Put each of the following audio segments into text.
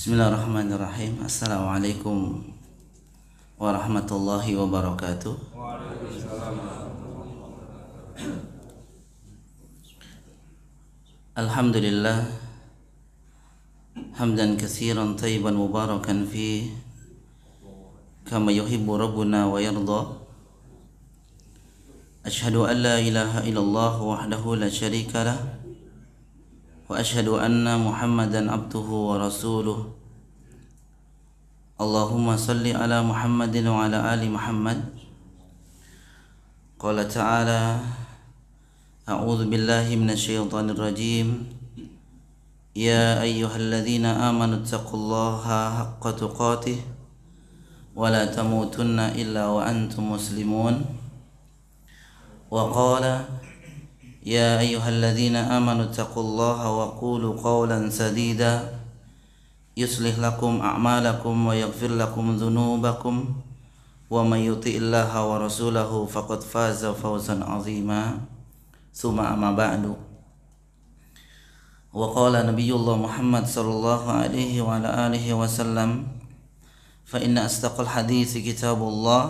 Bismillahirrahmanirrahim. Assalamualaikum warahmatullahi wabarakatuh. Alhamdulillah hamdan katsiran thayyiban mubarakan fi kama yuhibbu rabbuna wa yarda. Ashhadu an la ilaha illallah wahdahu la syarika lah wa ashhadu anna Muhammadan abduhu wa rasuluh. Allahumma salli ala Muhammadin wa ala ali Muhammad. Qala ta'ala a'udzu billahi minasy syaithanir rajim. Ya ayyuhalladzina amanu taqullaha haqqa tuqatih wa la tamutunna illa wa antum muslimun. Wa qala يا أيها الذين آمنوا اتقوا الله وقولوا قولا سديدا يصلح لكم أعمالكم ويغفر لكم ذنوبكم ومن يطع الله ورسوله فقد فاز فوزا عظيما ثم أما بعد وقال نبي الله محمد صلى الله عليه وعلى آله وسلم فإن أصدق الحديث كتاب الله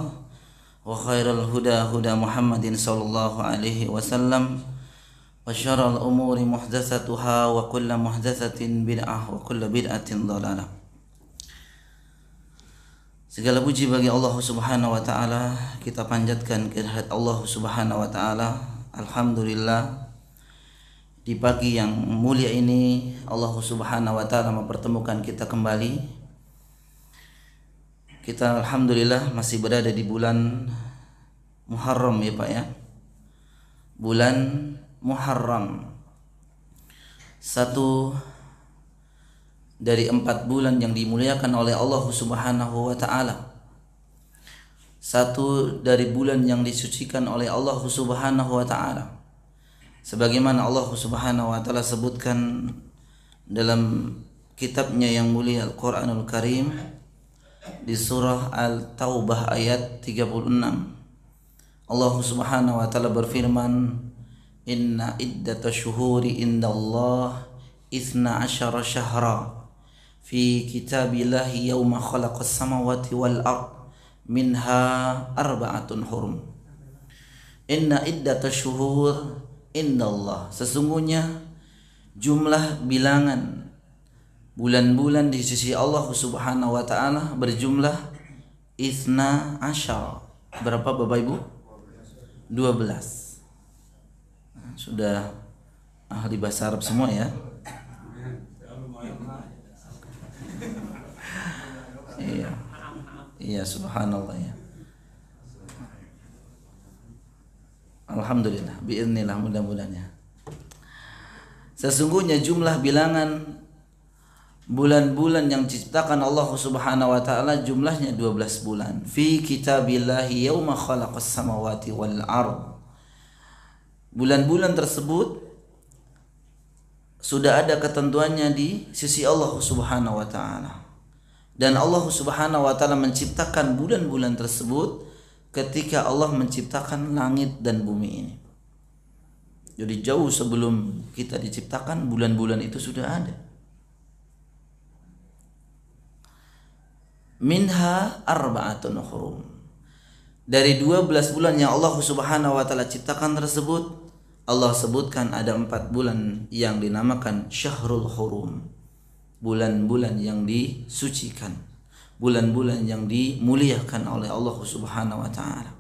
وخير الهدى هدى محمد صلى الله عليه وسلم وشر الأمور محدثاتها وكل محدثة بدعة وكل بدعة ضلالة. Segala puji bagi Allah Subhanahu wa taala, kita panjatkan kehadirat Allah Subhanahu wa taala. Alhamdulillah, di pagi yang mulia ini Allah Subhanahu wa taala mempertemukan kita kembali. Kita alhamdulillah masih berada di bulan Muharram ya Pak ya. Bulan Muharram, satu dari 4 bulan yang dimuliakan oleh Allah Subhanahu wa taala. Satu dari bulan yang disucikan oleh Allah Subhanahu wa taala. Sebagaimana Allah Subhanahu wa taala sebutkan dalam kitabnya yang mulia Al-Qur'anul Karim di surah Al-Taubah ayat 36. Allah Subhanahu wa taala berfirman, Inna iddatash shuhuri indallah 12 syahra fi kitabillahi yawma khalaqas samawati wal ard minha arba'atun hurum. Inna iddatash shuhur indallah, sesungguhnya jumlah bilangan bulan-bulan di sisi Allah Subhanahu wa taala berjumlah 12. Berapa Bapak Ibu? 12. Sudah ahli bahasa Arab semua ya. Iya. Iya, subhanallah ya. Alhamdulillah, biiznillah, mudah-mudahan. Sesungguhnya jumlah bilangan bulan-bulan yang diciptakan Allah Subhanahu wa taala jumlahnya 12 bulan. Fi kitabillahi yauma khalaqas samawati wal ard. Bulan-bulan tersebut sudah ada ketentuannya di sisi Allah Subhanahu wa taala. Dan Allah Subhanahu wa taala menciptakan bulan-bulan tersebut ketika Allah menciptakan langit dan bumi ini. Jadi jauh sebelum kita diciptakan, bulan-bulan itu sudah ada. Minha arba'atun hurum. Dari 12 bulan yang Allah Subhanahu wa taala ciptakan tersebut, Allah sebutkan ada 4 bulan yang dinamakan Syahrul Hurum. Bulan-bulan yang disucikan, bulan-bulan yang dimuliakan oleh Allah Subhanahu wa taala.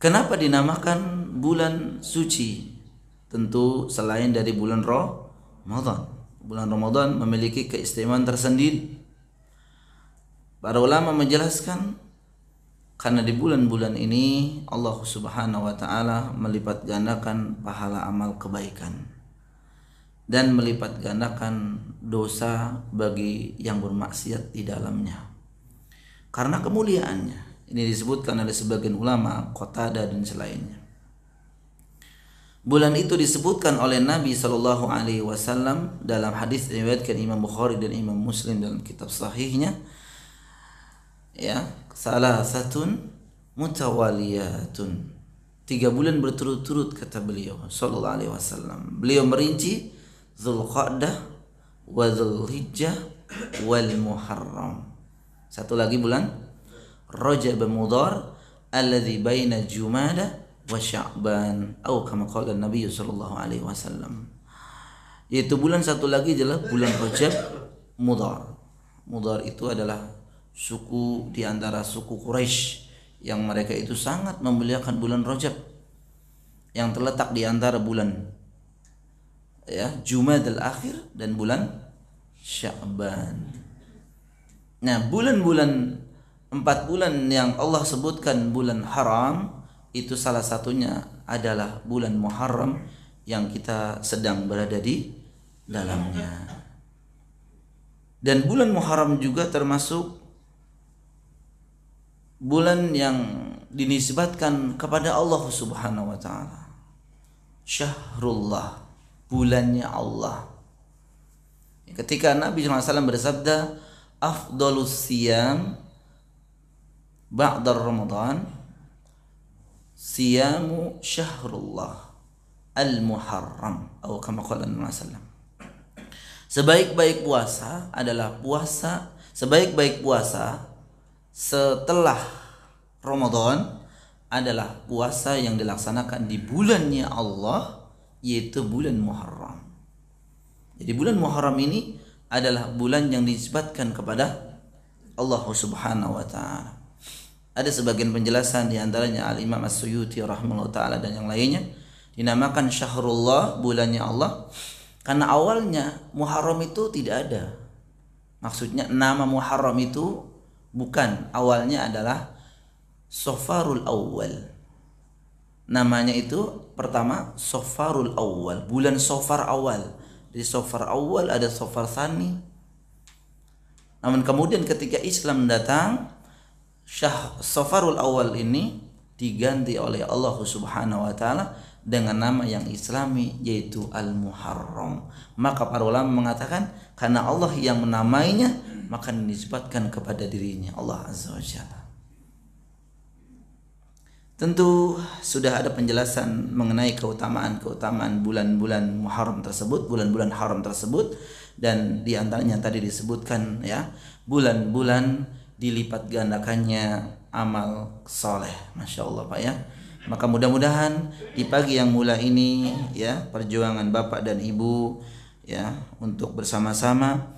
Kenapa dinamakan bulan suci? Tentu selain dari bulan Ramadan. Bulan Ramadan memiliki keistimewaan tersendiri. Para ulama menjelaskan karena di bulan-bulan ini Allah Subhanahu wa taala melipat gandakan pahala amal kebaikan dan melipat gandakan dosa bagi yang bermaksiat di dalamnya. Karena kemuliaannya. Ini disebutkan oleh sebagian ulama, Qatadah dan selainnya. Bulan itu disebutkan oleh Nabi sallallahu alaihi wasallam dalam hadis riwayatkan Imam Bukhari dan Imam Muslim dalam kitab sahihnya. Ya, salasatun mutawaliyatun, 3 bulan berturut-turut kata beliau sallallahu alaihi wasallam. Beliau merinci Dzulqa'dah wa Dzulhijjah wal Muharram. Satu lagi bulan Rajab Mudhar alladzi baina Jumada wa Sya'ban atau kama qala Nabi sallallahu alaihi wasallam. Yaitu bulan satu lagi adalah bulan Rajab Mudhar. Mudhar itu adalah suku di antara suku Quraisy yang mereka itu sangat memuliakan bulan Rajab yang terletak di antara bulan Jumadal Akhir dan bulan Sya'ban. Nah, bulan-bulan 4 bulan yang Allah sebutkan bulan haram itu salah satunya adalah bulan Muharram yang kita sedang berada di dalamnya. Dan bulan Muharram juga termasuk bulan yang dinisbatkan kepada Allah Subhanahu wa taala. Syahrullah, bulannya Allah. Ketika Nabi SAW bersabda, afdalus siyam ba'da Ramadan siyamu syahrullah al-Muharram atau kama qala Nabi sallallahu. Sebaik-baik puasa adalah puasa, sebaik-baik puasa setelah Ramadan adalah puasa yang dilaksanakan di bulannya Allah, yaitu bulan Muharram. Jadi bulan Muharram ini adalah bulan yang disebutkan kepada Allah Subhanahu wa taala. Ada sebagian penjelasan di antaranya Al-Imam As-Suyuti rahimahullah taala dan yang lainnya dinamakan Syahrullah, bulannya Allah, karena awalnya Muharram itu tidak ada. Maksudnya nama Muharram itu bukan, awalnya adalah Safarul Awwal. Namanya itu pertama Safarul Awwal, bulan Safar awal. Di Safar awal ada Safar Tsani. Namun kemudian ketika Islam datang, Safarul Awal ini diganti oleh Allah Subhanahu wa taala dengan nama yang Islami, yaitu Al-Muharram. Maka para ulama mengatakan karena Allah yang menamainya, maka dinisbatkan kepada dirinya Allah Azza wa Jalla. Tentu sudah ada penjelasan mengenai keutamaan bulan-bulan Muharram tersebut, bulan-bulan haram tersebut, dan di antaranya tadi disebutkan bulan-bulan dilipat gandakannya amal soleh, masya Allah Pak ya. Maka mudah-mudahan di pagi yang mulai ini perjuangan Bapak dan Ibu untuk bersama-sama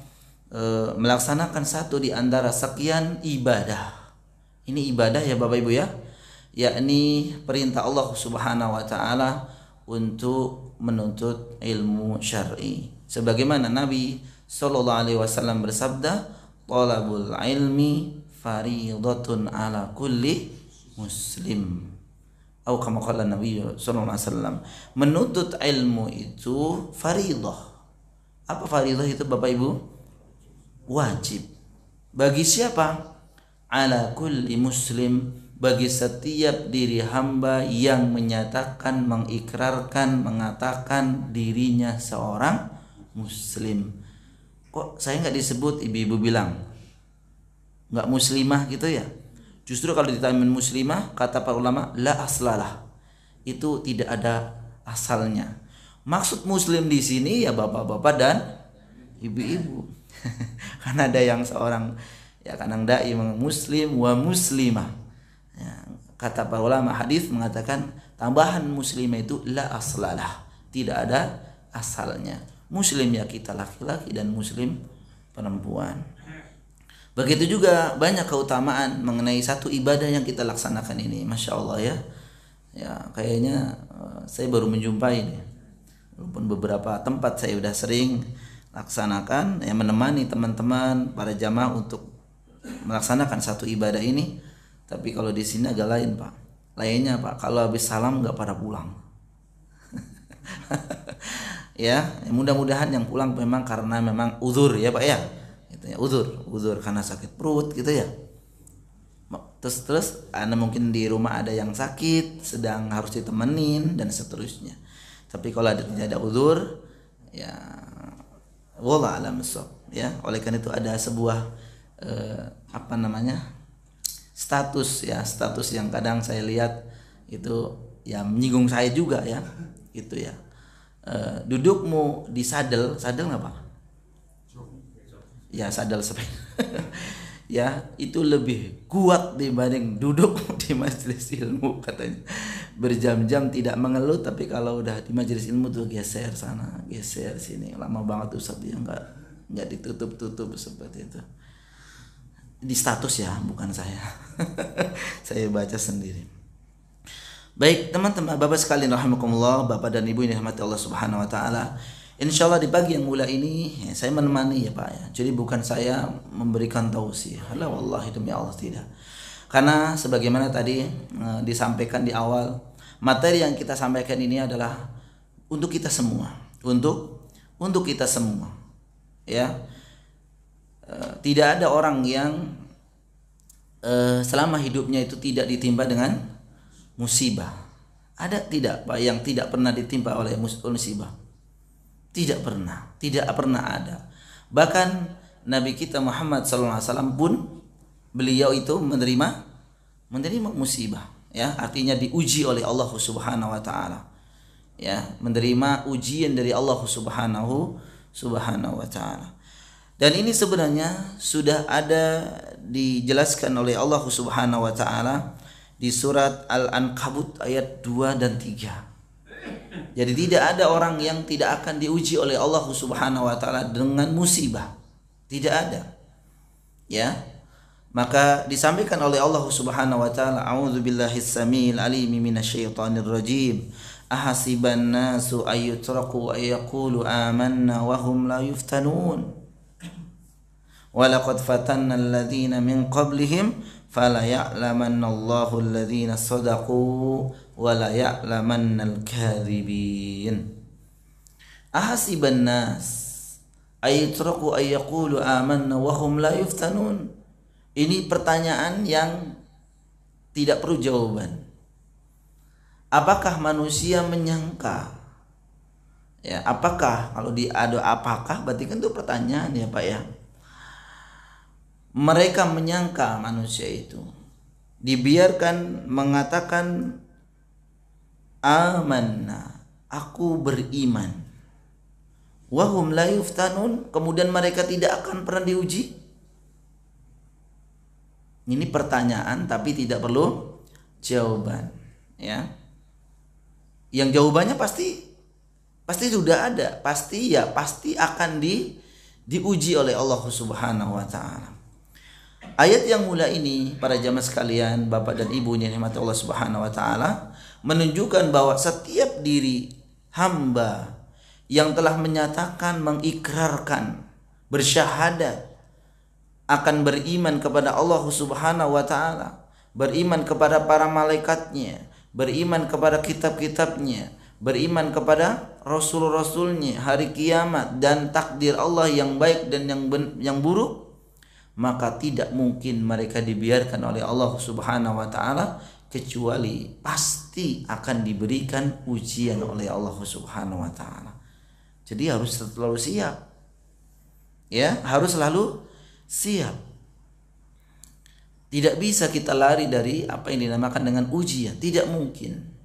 melaksanakan satu di antara sekian ibadah. Ini ibadah ya Bapak Ibu ya, yakni perintah Allah Subhanahu wa taala untuk menuntut ilmu syar'i. Sebagaimana Nabi sallallahu alaihi wasallam bersabda, "Talabul ilmi fariidatun ala kulli muslim." Atau kama qala Nabi sallallahu alaihi wasallam, menuntut ilmu itu fariidah. Apa fariidah itu Bapak Ibu? Wajib. Bagi siapa? Ala kulli muslim, bagi setiap diri hamba yang menyatakan, mengikrarkan, mengatakan dirinya seorang muslim. Kok saya nggak disebut, ibu-ibu bilang nggak muslimah gitu ya? Justru kalau ditanya muslimah, kata para ulama, la aslalah, itu tidak ada asalnya. Maksud muslim di sini ya bapak-bapak dan ibu-ibu. Karena ada yang seorang kadang dai muslim wa muslimah. Kata para ulama hadis mengatakan tambahan muslimah itu la aslalah, tidak ada asalnya. Muslim ya kita laki-laki dan muslim perempuan. Begitu juga banyak keutamaan mengenai satu ibadah yang kita laksanakan ini, masya Allah ya. Kayaknya saya baru menjumpai nih. Walaupun beberapa tempat saya sudah sering laksanakan, menemani teman-teman para jamaah untuk melaksanakan satu ibadah ini. Tapi kalau di sini agak lain Pak. Lainnya Pak, kalau habis salam nggak pada pulang. Mudah-mudahan yang pulang memang karena memang uzur ya Pak ya. Uzur karena sakit perut gitu ya. Terus Anda mungkin di rumah ada yang sakit, sedang harus ditemenin dan seterusnya. Tapi kalau tidak ada uzur, wallah alam bissawab ya. Oleh karena itu ada sebuah status yang kadang saya lihat itu menyinggung saya juga ya, gitu ya. Dudukmu di sadel nggak Pak? ya sadal sepeda ya itu lebih kuat dibanding duduk di majelis ilmu katanya. Berjam-jam tidak mengeluh, tapi kalau udah di majelis ilmu tuh geser sana, geser sini, lama banget Ustaz dia nggak ditutup-tutup seperti itu. Di status ya, bukan saya. Saya baca sendiri. Baik teman-teman, Bapak sekalian rahimakumullah, Bapak dan Ibu yang dirahmati Allah Subhanahu wa taala. Insyaallah di pagi yang mulia ini ya, saya menemani ya Pak ya. Jadi bukan saya memberikan tausiah. La wallahi demi Allah tidak. Karena sebagaimana tadi disampaikan di awal, materi yang kita sampaikan ini adalah untuk kita semua, untuk kita semua. Ya. Tidak ada orang yang selama hidupnya itu tidak ditimpa dengan musibah. Ada tidak Pak yang tidak pernah ditimpa oleh musibah? Tidak pernah ada. Bahkan Nabi kita Muhammad SAW pun beliau itu menerima musibah, ya, artinya diuji oleh Allah Subhanahu wa taala. Ya, menerima ujian dari Allah Subhanahu wa taala. Dan ini sebenarnya sudah ada dijelaskan oleh Allah Subhanahu wa taala di surat Al-Ankabut ayat 2 dan 3. Jadi tidak ada orang yang tidak akan diuji oleh Allah Subhanahu wa taala dengan musibah. Tidak ada. Ya. Maka disampaikan oleh Allah Subhanahu wa taala, a'udzubillahi samiil alim minasyaitonir rajim. Ahasiban nasu ayyutraku ayyaqulu amanna wa hum la yuftanun. Walaqad fatanna alladhina min qablihim fala ya'lamanna Allahu alladhina sadaqu wala ya'lamannal kadhibin. Ahasiban nas ayutraku ayyaqulu amanna wa hum la yuftanun. Ini pertanyaan yang tidak perlu jawaban. Apakah manusia menyangka? Ya, apakah kalau ada apakah berarti kan itu pertanyaan ya Pak ya. Mereka menyangka manusia itu dibiarkan mengatakan amanna, aku beriman, wahum la yuftanun, kemudian mereka tidak akan pernah diuji. Ini pertanyaan tapi tidak perlu jawaban, ya. Yang jawabannya pasti sudah ada, pasti akan diuji oleh Allah Subhanahu wa taala. Ayat yang mulia ini para jamaah sekalian, Bapak dan Ibu yang dirahmati Allah Subhanahu wa taala, menunjukkan bahwa setiap diri hamba yang telah menyatakan, mengikrarkan, bersyahadat akan beriman kepada Allah Subhanahu wa taala, beriman kepada para malaikatnya, beriman kepada kitab-kitabnya, beriman kepada rasul-rasulnya, hari kiamat dan takdir Allah yang baik dan yang buruk, maka tidak mungkin mereka dibiarkan oleh Allah Subhanahu wa taala kecuali pasti akan diberikan ujian oleh Allah Subhanahu wa taala. Jadi harus selalu siap. Ya, harus selalu siap. Tidak bisa kita lari dari apa yang dinamakan dengan ujian, tidak mungkin.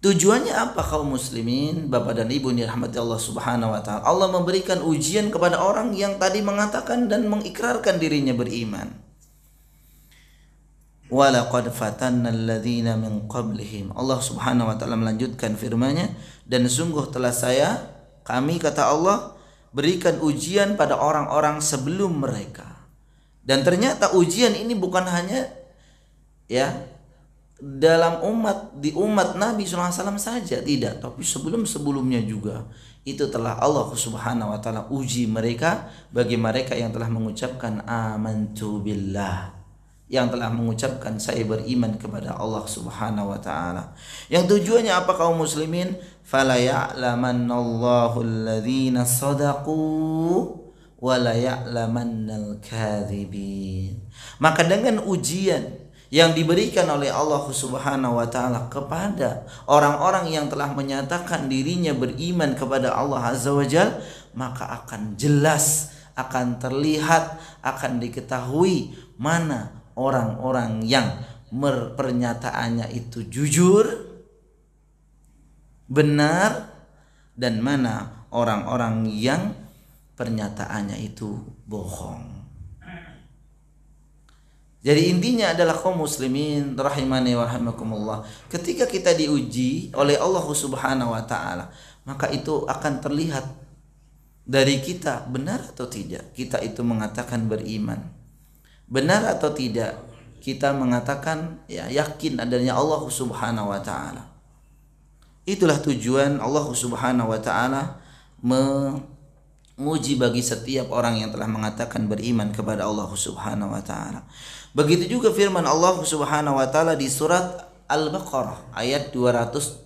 Tujuannya apa kaum muslimin, Bapak dan Ibu yang dirahmati Allah Subhanahu wa taala? Allah memberikan ujian kepada orang yang tadi mengatakan dan mengikrarkan dirinya beriman. Walaqad fatanna alladhina min qablihim. Allah Subhanahu wa taala melanjutkan firman-Nya, dan sungguh telah kami kata Allah berikan ujian pada orang-orang sebelum mereka. Dan ternyata ujian ini bukan hanya ya dalam di umat Nabi SAW saja, tidak, tapi sebelumnya juga itu telah Allah Subhanahu wa taala uji mereka bagi mereka yang telah mengucapkan amantu billah, yang telah mengucapkan saya beriman kepada Allah Subhanahu wa taala. Yang tujuannya apa kaum muslimin? Fala ya'lamannallahu alladhina sadaqu wa la ya'lamannal kadhibin. Maka dengan ujian yang diberikan oleh Allah Subhanahu wa taala kepada orang-orang yang telah menyatakan dirinya beriman kepada Allah Azza wa Jalla, maka akan jelas, akan terlihat, akan diketahui mana orang-orang yang pernyataannya itu jujur, benar, dan mana orang-orang yang pernyataannya itu bohong. Jadi intinya adalah kaum muslimin rahimani wa rahimakumullah, ketika kita diuji oleh Allah Subhanahu wa taala, maka itu akan terlihat dari kita benar atau tidak kita itu mengatakan beriman. Benar atau tidak kita mengatakan ya yakin adanya Allah Subhanahu wa taala. Itulah tujuan Allah Subhanahu wa taala menguji bagi setiap orang yang telah mengatakan beriman kepada Allah Subhanahu wa taala. Begitu juga firman Allah Subhanahu wa taala di surat Al-Baqarah ayat 214.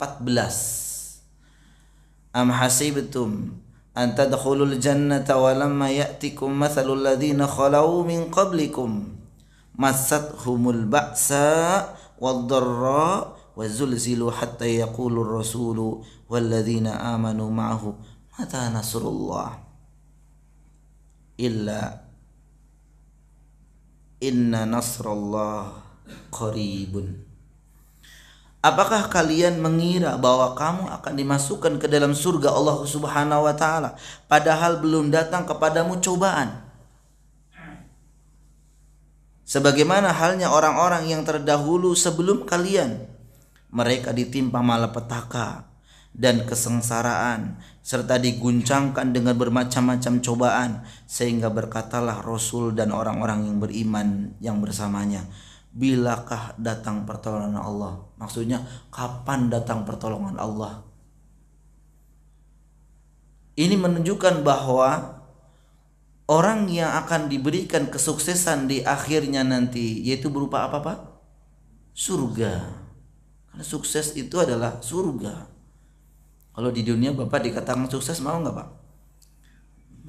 Am hasibtum an tadkhulul jannata wa lamma ya'tikum mathalul ladzina khalau min qablikum massathumul ba'sa wad-dharra wa zulzilu hatta yaqulur rasulu wal ladzina amanu ma'ahu mata nasrullah illa inna nasrallah qaribun. Apakah kalian mengira bahwa kamu akan dimasukkan ke dalam surga Allah Subhanahu wa taala padahal belum datang kepadamu cobaan? Sebagaimana halnya orang-orang yang terdahulu sebelum kalian, mereka ditimpa malapetaka dan kesengsaraan serta diguncangkan dengan bermacam-macam cobaan, sehingga berkatalah Rasul dan orang-orang yang beriman yang bersamanya, bilakah datang pertolongan Allah? Maksudnya kapan datang pertolongan Allah? Ini menunjukkan bahwa orang yang akan diberikan kesuksesan di akhirnya nanti yaitu berupa apa Pak? Surga. Karena sukses itu adalah surga. Kalau di dunia Bapak dikatakan sukses, mau nggak Pak?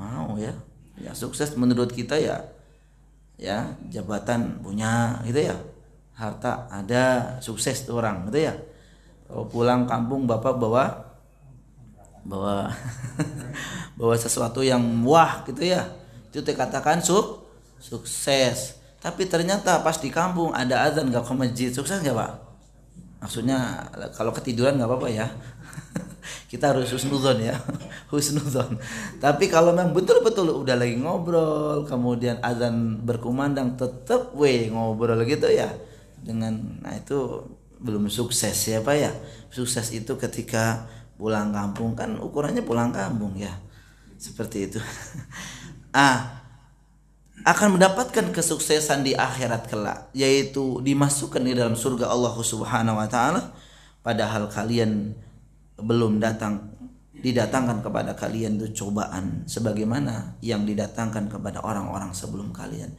Mau ya. Ya sukses menurut kita ya jabatan punya gitu ya, harta ada, sukses tuh orang gitu ya. Kalau pulang kampung Bapak bawa bawa sesuatu yang wah gitu ya, itu dikatakan sukses. Tapi ternyata pas di kampung ada azan nggak ke masjid, sukses nggak Pak? Maksudnya kalau ketiduran nggak apa-apa ya. Kita harus husnuzon ya, husnuzon. Tapi kalau memang betul-betul udah lagi ngobrol, kemudian azan berkumandang, tetap ngobrol gitu ya, nah itu belum sukses ya Pak ya. Sukses itu ketika pulang kampung, kan ukurannya pulang kampung ya, seperti itu. Akan mendapatkan kesuksesan di akhirat kelak, yaitu dimasukkan di dalam surga Allah Subhanahu wa taala, padahal kalian belum didatangkan kepada kalian itu cobaan sebagaimana yang didatangkan kepada orang-orang sebelum kalian.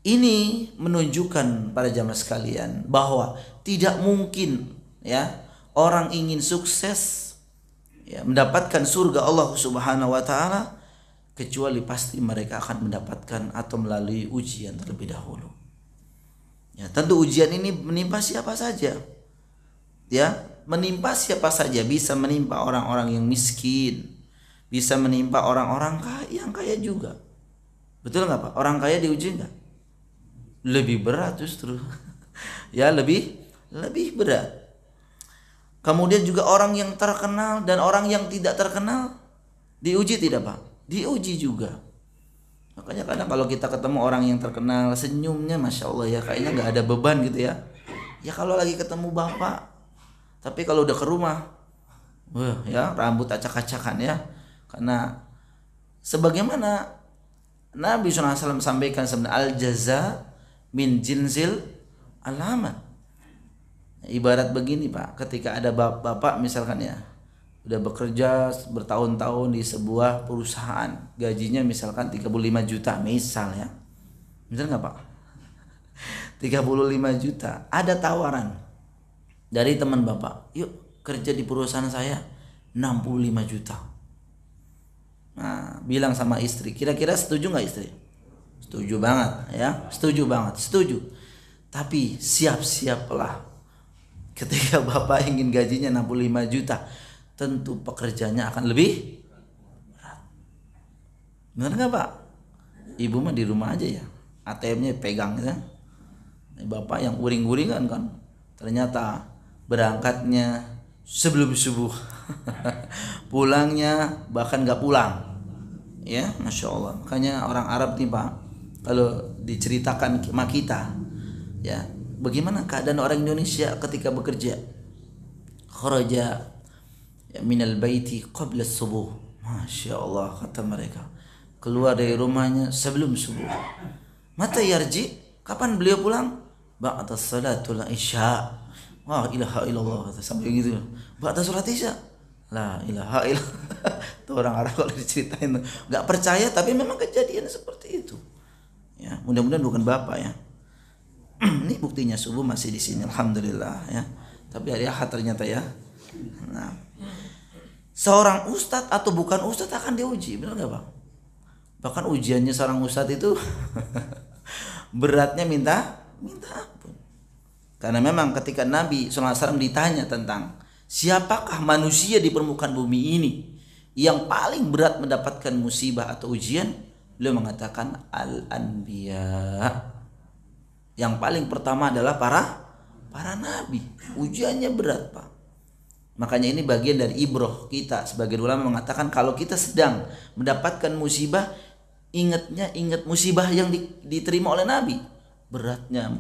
Ini menunjukkan pada jamaah sekalian bahwa tidak mungkin ya orang ingin sukses ya mendapatkan surga Allah Subhanahu wa taala kecuali pasti mereka akan mendapatkan atau melalui ujian terlebih dahulu. Ya, tentu ujian ini menimpa siapa saja. Ya, menimpa siapa saja, bisa menimpa orang-orang yang miskin, bisa menimpa orang-orang yang kaya juga. Betul nggak Pak? Orang kaya diuji nggak? Lebih berat justru. Ya lebih berat. Kemudian juga orang yang terkenal dan orang yang tidak terkenal diuji tidak Pak? Diuji juga. Makanya kadang kalau kita ketemu orang yang terkenal, senyumnya masya Allah ya, kayaknya nggak ada beban gitu ya. Ya kalau lagi ketemu bapak. Tapi kalau udah ke rumah, ya rambut acak-acakan ya. Karena sebagaimana Nabi SAW sampaikan sebenarnya al-jaza min jinsil alamat. Ibarat begini Pak, ketika ada bapak misalkan ya, udah bekerja bertahun-tahun di sebuah perusahaan, gajinya misalkan 35 juta misal ya. Misal nggak Pak? 35 juta, ada tawaran dari teman bapak, yuk kerja di perusahaan saya 65 juta. Nah, bilang sama istri, kira-kira setuju nggak istri? Setuju banget ya, setuju banget, setuju. Tapi siap-siaplah ketika bapak ingin gajinya 65 juta, tentu pekerjaannya akan lebih berat. Benar nggak Pak? Ibu mah di rumah aja ya, ATM-nya pegang ya. Bapak yang uring-uringan kan, ternyata berangkatnya sebelum subuh, pulangnya bahkan nggak pulang, Ya, masya Allah. Makanya orang Arab nih Pak, kalau diceritakan sama kita, ya, bagaimana keadaan orang Indonesia ketika bekerja? Kharaja minal baiti qabla subuh. Masya Allah, kata mereka, keluar dari rumahnya sebelum subuh. Mata yarji, kapan beliau pulang? Ba'da salatul isya. Wah, ilaha illallah, kata sampai gitu. Ba'da salat isya. La ilaha illallah. Tuh orang Arab kalau diceritain nggak percaya, tapi memang kejadian seperti itu. Ya, mudah-mudahan bukan bapak ya. Ini buktinya subuh masih di sini, alhamdulillah ya. Tapi hari Ahad ternyata ya. Nah, seorang ustadz atau bukan ustadz akan diuji, benar nggak Bang? Bahkan ujiannya seorang ustadz itu beratnya minta ampun. Karena memang ketika Nabi SAW ditanya tentang siapakah manusia di permukaan bumi ini yang paling berat mendapatkan musibah atau ujian, beliau mengatakan al-anbiya. Yang paling pertama adalah para nabi. Ujiannya berat Pak. Makanya ini bagian dari ibroh kita. Sebagian ulama mengatakan kalau kita sedang mendapatkan musibah, ingat musibah yang diterima oleh Nabi. Beratnya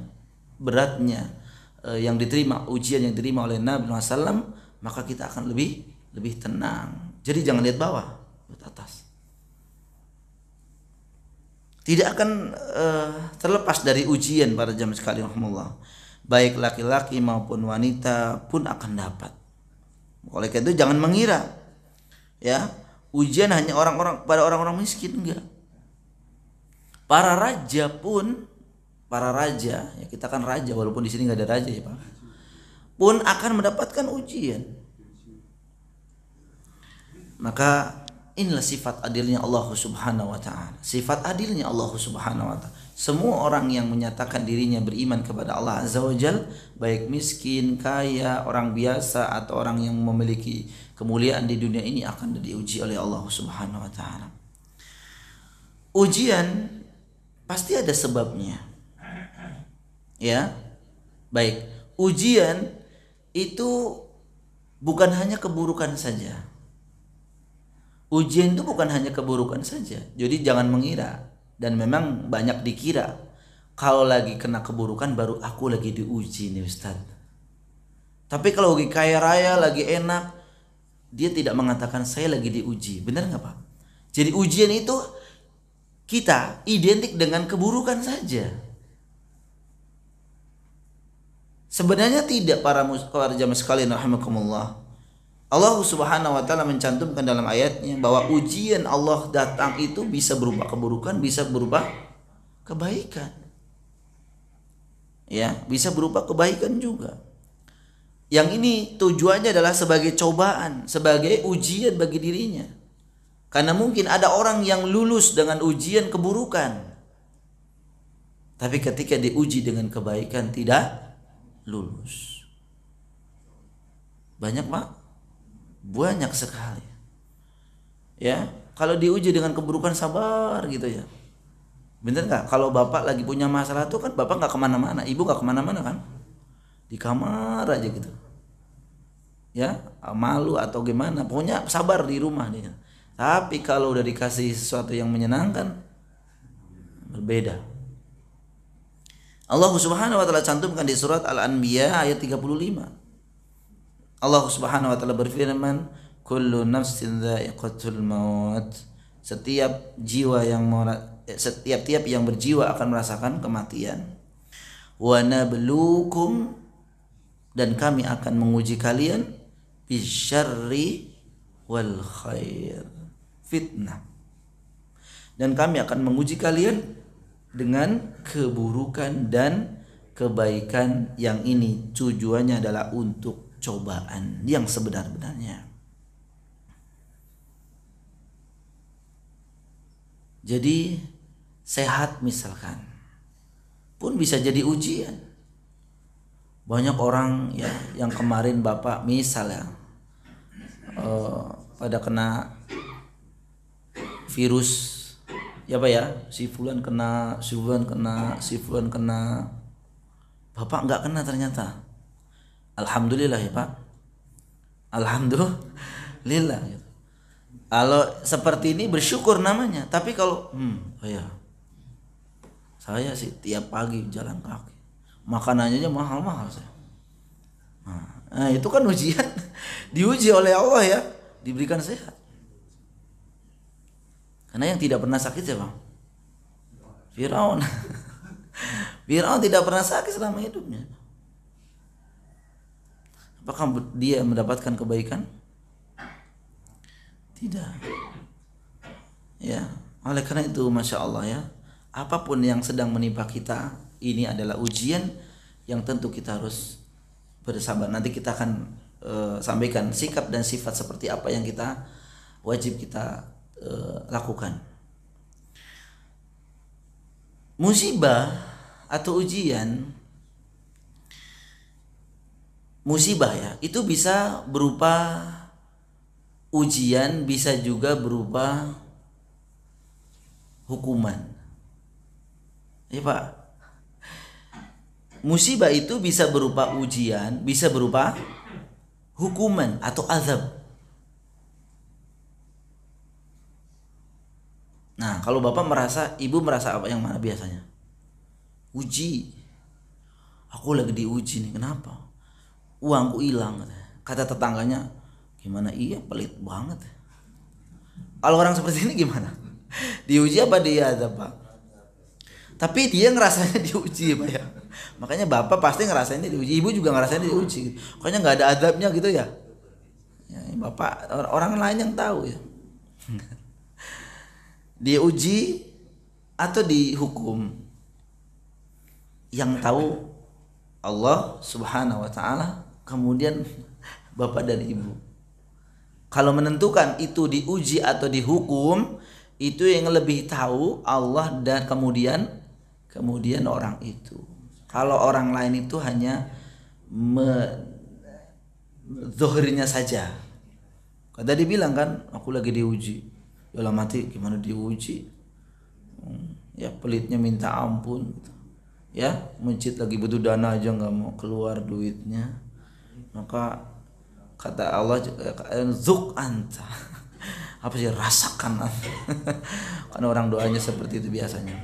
yang diterima, ujian yang diterima oleh Nabi SAW, maka kita akan lebih tenang. Jadi jangan lihat bawah, lihat atas. Tidak akan terlepas dari ujian para jamaah sekalian rahimakumullah. Baik laki-laki maupun wanita pun akan dapat. Oleh karena itu jangan mengira ya ujian hanya pada orang-orang miskin, enggak. Para raja, ya kita kan raja walaupun di sini nggak ada raja ya Pak, pun akan mendapatkan ujian. Maka inilah sifat adilnya Allah Subhanahu wa taala. Sifat adilnya Allah Subhanahu wa taala. Semua orang yang menyatakan dirinya beriman kepada Allah Azza wa Jal, baik miskin, kaya, orang biasa atau orang yang memiliki kemuliaan di dunia ini akan diuji oleh Allah Subhanahu wa taala. Ujian pasti ada sebabnya. Ya. Baik, ujian itu bukan hanya keburukan saja. Ujian itu bukan hanya keburukan saja. Jadi jangan mengira, dan memang banyak dikira kalau lagi kena keburukan baru aku lagi diuji nih Ustaz. Tapi kalau lagi kaya raya, lagi enak, dia tidak mengatakan saya lagi diuji. Benar nggak Pak? Jadi ujian itu kita identik dengan keburukan saja. Sebenarnya tidak para jamaah sekalian rahimakumullah. Allah Subhanahu wa taala mencantumkan dalam ayatnya bahwa ujian Allah datang itu bisa berupa keburukan, bisa berupa kebaikan. Ya, bisa berupa kebaikan juga. Yang ini tujuannya adalah sebagai cobaan, sebagai ujian bagi dirinya. Karena mungkin ada orang yang lulus dengan ujian keburukan, tapi ketika diuji dengan kebaikan tidak lulus. Banyak Pak, banyak sekali. Ya, kalau diuji dengan keburukan sabar gitu ya. Bener nggak? Kalau bapak lagi punya masalah tuh kan bapak nggak kemana-mana, ibu nggak kemana-mana kan, di kamar aja gitu. Ya, malu atau gimana, pokoknya sabar di rumah dia. Tapi kalau udah dikasih sesuatu yang menyenangkan, berbeda. Allah Subhanahu wa taala cantumkan di surat Al-Anbiya ayat 35. Allah Subhanahu wa taala berfirman, "Kullu nafsin dha'iqatul maut." Setiap tiap yang berjiwa akan merasakan kematian. Wa nabluukum, dan kami akan menguji kalian bisyarri wal khair, fitnah. Dan kami akan menguji kalian dengan keburukan dan kebaikan, yang ini tujuannya adalah untuk cobaan yang sebenar-benarnya. Jadi sehat misalkan pun bisa jadi ujian. Banyak orang ya yang kemarin bapak misalnya pada kena virus ya Pak ya, si fulan kena, bapak nggak kena ternyata. Alhamdulillah ya Pak, alhamdulillah. Kalau seperti ini bersyukur namanya. Tapi kalau oh ya, saya sih tiap pagi jalan kaki, makanannya mahal-mahal saya. Nah, itu kan ujian. Diuji oleh Allah ya, diberikan sehat. Karena yang tidak pernah sakit siapa? Firaun. Firaun tidak pernah sakit selama hidupnya. Apakah dia mendapatkan kebaikan? Tidak. Ya, oleh karena itu Masya Allah ya, apapun yang sedang menimpa kita, ini adalah ujian yang tentu kita harus bersabar. Nanti kita akan sampaikan sikap dan sifat seperti apa yang kita wajib kita lakukan. Musibah atau ujian, musibah ya, itu bisa berupa ujian, bisa juga berupa hukuman. Ya Pak, musibah itu bisa berupa ujian, bisa berupa hukuman atau azab. Nah, kalau bapak merasa, ibu merasa apa yang mana biasanya? Uji. Aku lagi diuji nih, kenapa? Uangku hilang. Kata tetangganya, gimana? Iya, pelit banget. Kalau orang seperti ini gimana? Diuji apa dia azab, Pak? Tapi dia ngerasanya diuji, Pak ya. Makanya bapak pasti ngerasain diuji, ibu juga ngerasain diuji. Pokoknya nggak ada azabnya gitu ya. Ya, bapak orang lain yang tahu ya. Diuji atau dihukum, yang tahu Allah Subhanahu wa taala, kemudian bapak dan ibu. Kalau menentukan itu diuji atau dihukum, itu yang lebih tahu Allah dan kemudian orang itu. Kalau orang lain itu hanya zohirnya saja. Kata dia bilang kan, aku lagi diuji. Yalah mati gimana diuji? Ya pelitnya minta ampun gitu. Ya, mencit lagi butuh dana aja nggak mau keluar duitnya. Maka kata Allah, zuk anta. Apa sih, rasakan anta. Karena orang doanya seperti itu biasanya.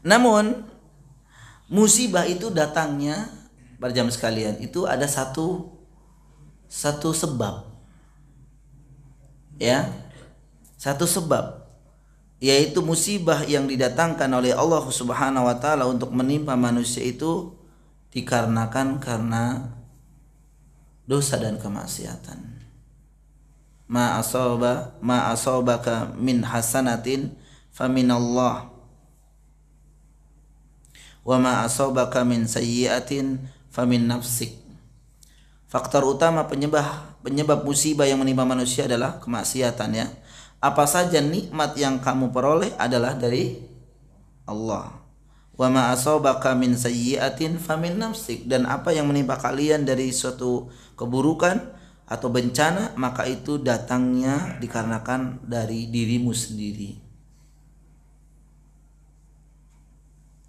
Namun musibah itu datangnya pada jam sekalian itu ada satu sebab, ya, satu sebab, yaitu musibah yang didatangkan oleh Allah Subhanahu wa taala untuk menimpa manusia itu dikarenakan karena dosa dan kemaksiatan. Ma asabaka min hasanatin faminallah wa ma asabaka min sayyi'atin famin nafsik. Faktor utama penyebab musibah yang menimpa manusia adalah kemaksiatan ya. Apa saja nikmat yang kamu peroleh adalah dari Allah. Wa ma asabaka min sayyi'atin famin nafsik, dan apa yang menimpa kalian dari suatu keburukan atau bencana, maka itu datangnya dikarenakan dari dirimu sendiri.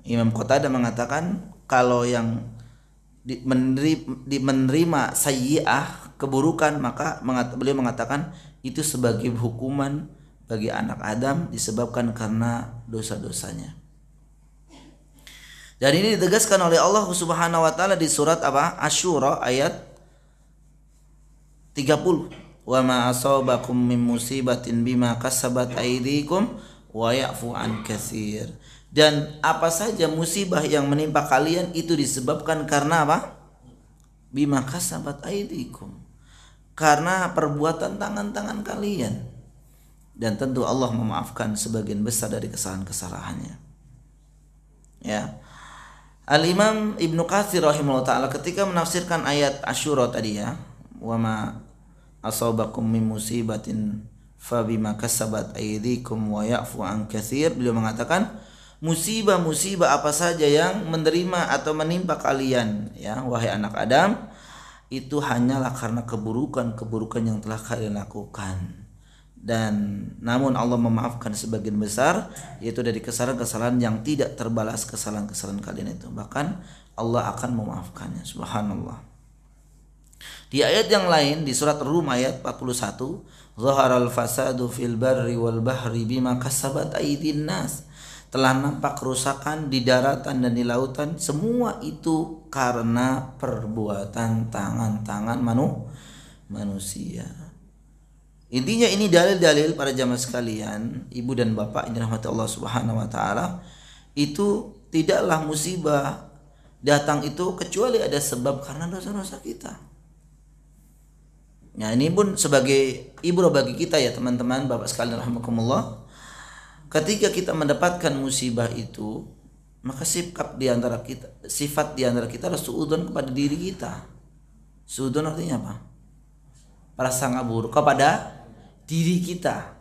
Imam Qatadah mengatakan kalau yang menerima sayyi'ah, keburukan, maka beliau mengatakan itu sebagai hukuman bagi anak Adam disebabkan karena dosa-dosanya. Dan ini ditegaskan oleh Allah Subhanahu wa taala di surat apa? Asy-Syura ayat 30. Wa ma asabakum min musibatin bima kasabat aydikum wa ya'fu an katsir. Dan apa saja musibah yang menimpa kalian itu disebabkan karena apa? Bima kasabat aydikum, karena perbuatan tangan-tangan kalian. Dan tentu Allah memaafkan sebagian besar dari kesalahan-kesalahannya. Ya. Al-Imam Ibnu Katsir rahimahullah taala ketika menafsirkan ayat Asy-Syura tadi ya, wa ma asabakum min musibatin fa bima kasabat aydikum wa ya'fu an katsir, beliau mengatakan musibah-musibah apa saja yang menerima atau menimpa kalian ya wahai anak Adam, itu hanyalah karena keburukan yang telah kalian lakukan. Dan namun Allah memaafkan sebagian besar, yaitu dari kesalahan-kesalahan yang tidak terbalas kesalahan-kesalahan kalian itu. Bahkan Allah akan memaafkannya, subhanallah. Di ayat yang lain di surat Rum ayat 41, zaharal fasadu fil barri wal bahri bima kasabat aydin nas. Telah nampak kerusakan di daratan dan di lautan, semua itu karena perbuatan tangan-tangan manusia. Intinya ini dalil-dalil para jamaah sekalian, ibu dan bapak yang dirahmati Allah Subhanahu wa taala, itu tidaklah musibah datang itu kecuali ada sebab karena dosa-dosa kita. Nah, ini pun sebagai ibrah bagi kita ya teman-teman, bapak sekalian rahimakumullah. Ketika kita mendapatkan musibah itu, maka sifat di antara kita harus suudzon kepada diri kita. Suudzon artinya apa? Prasangka buruk kepada diri kita.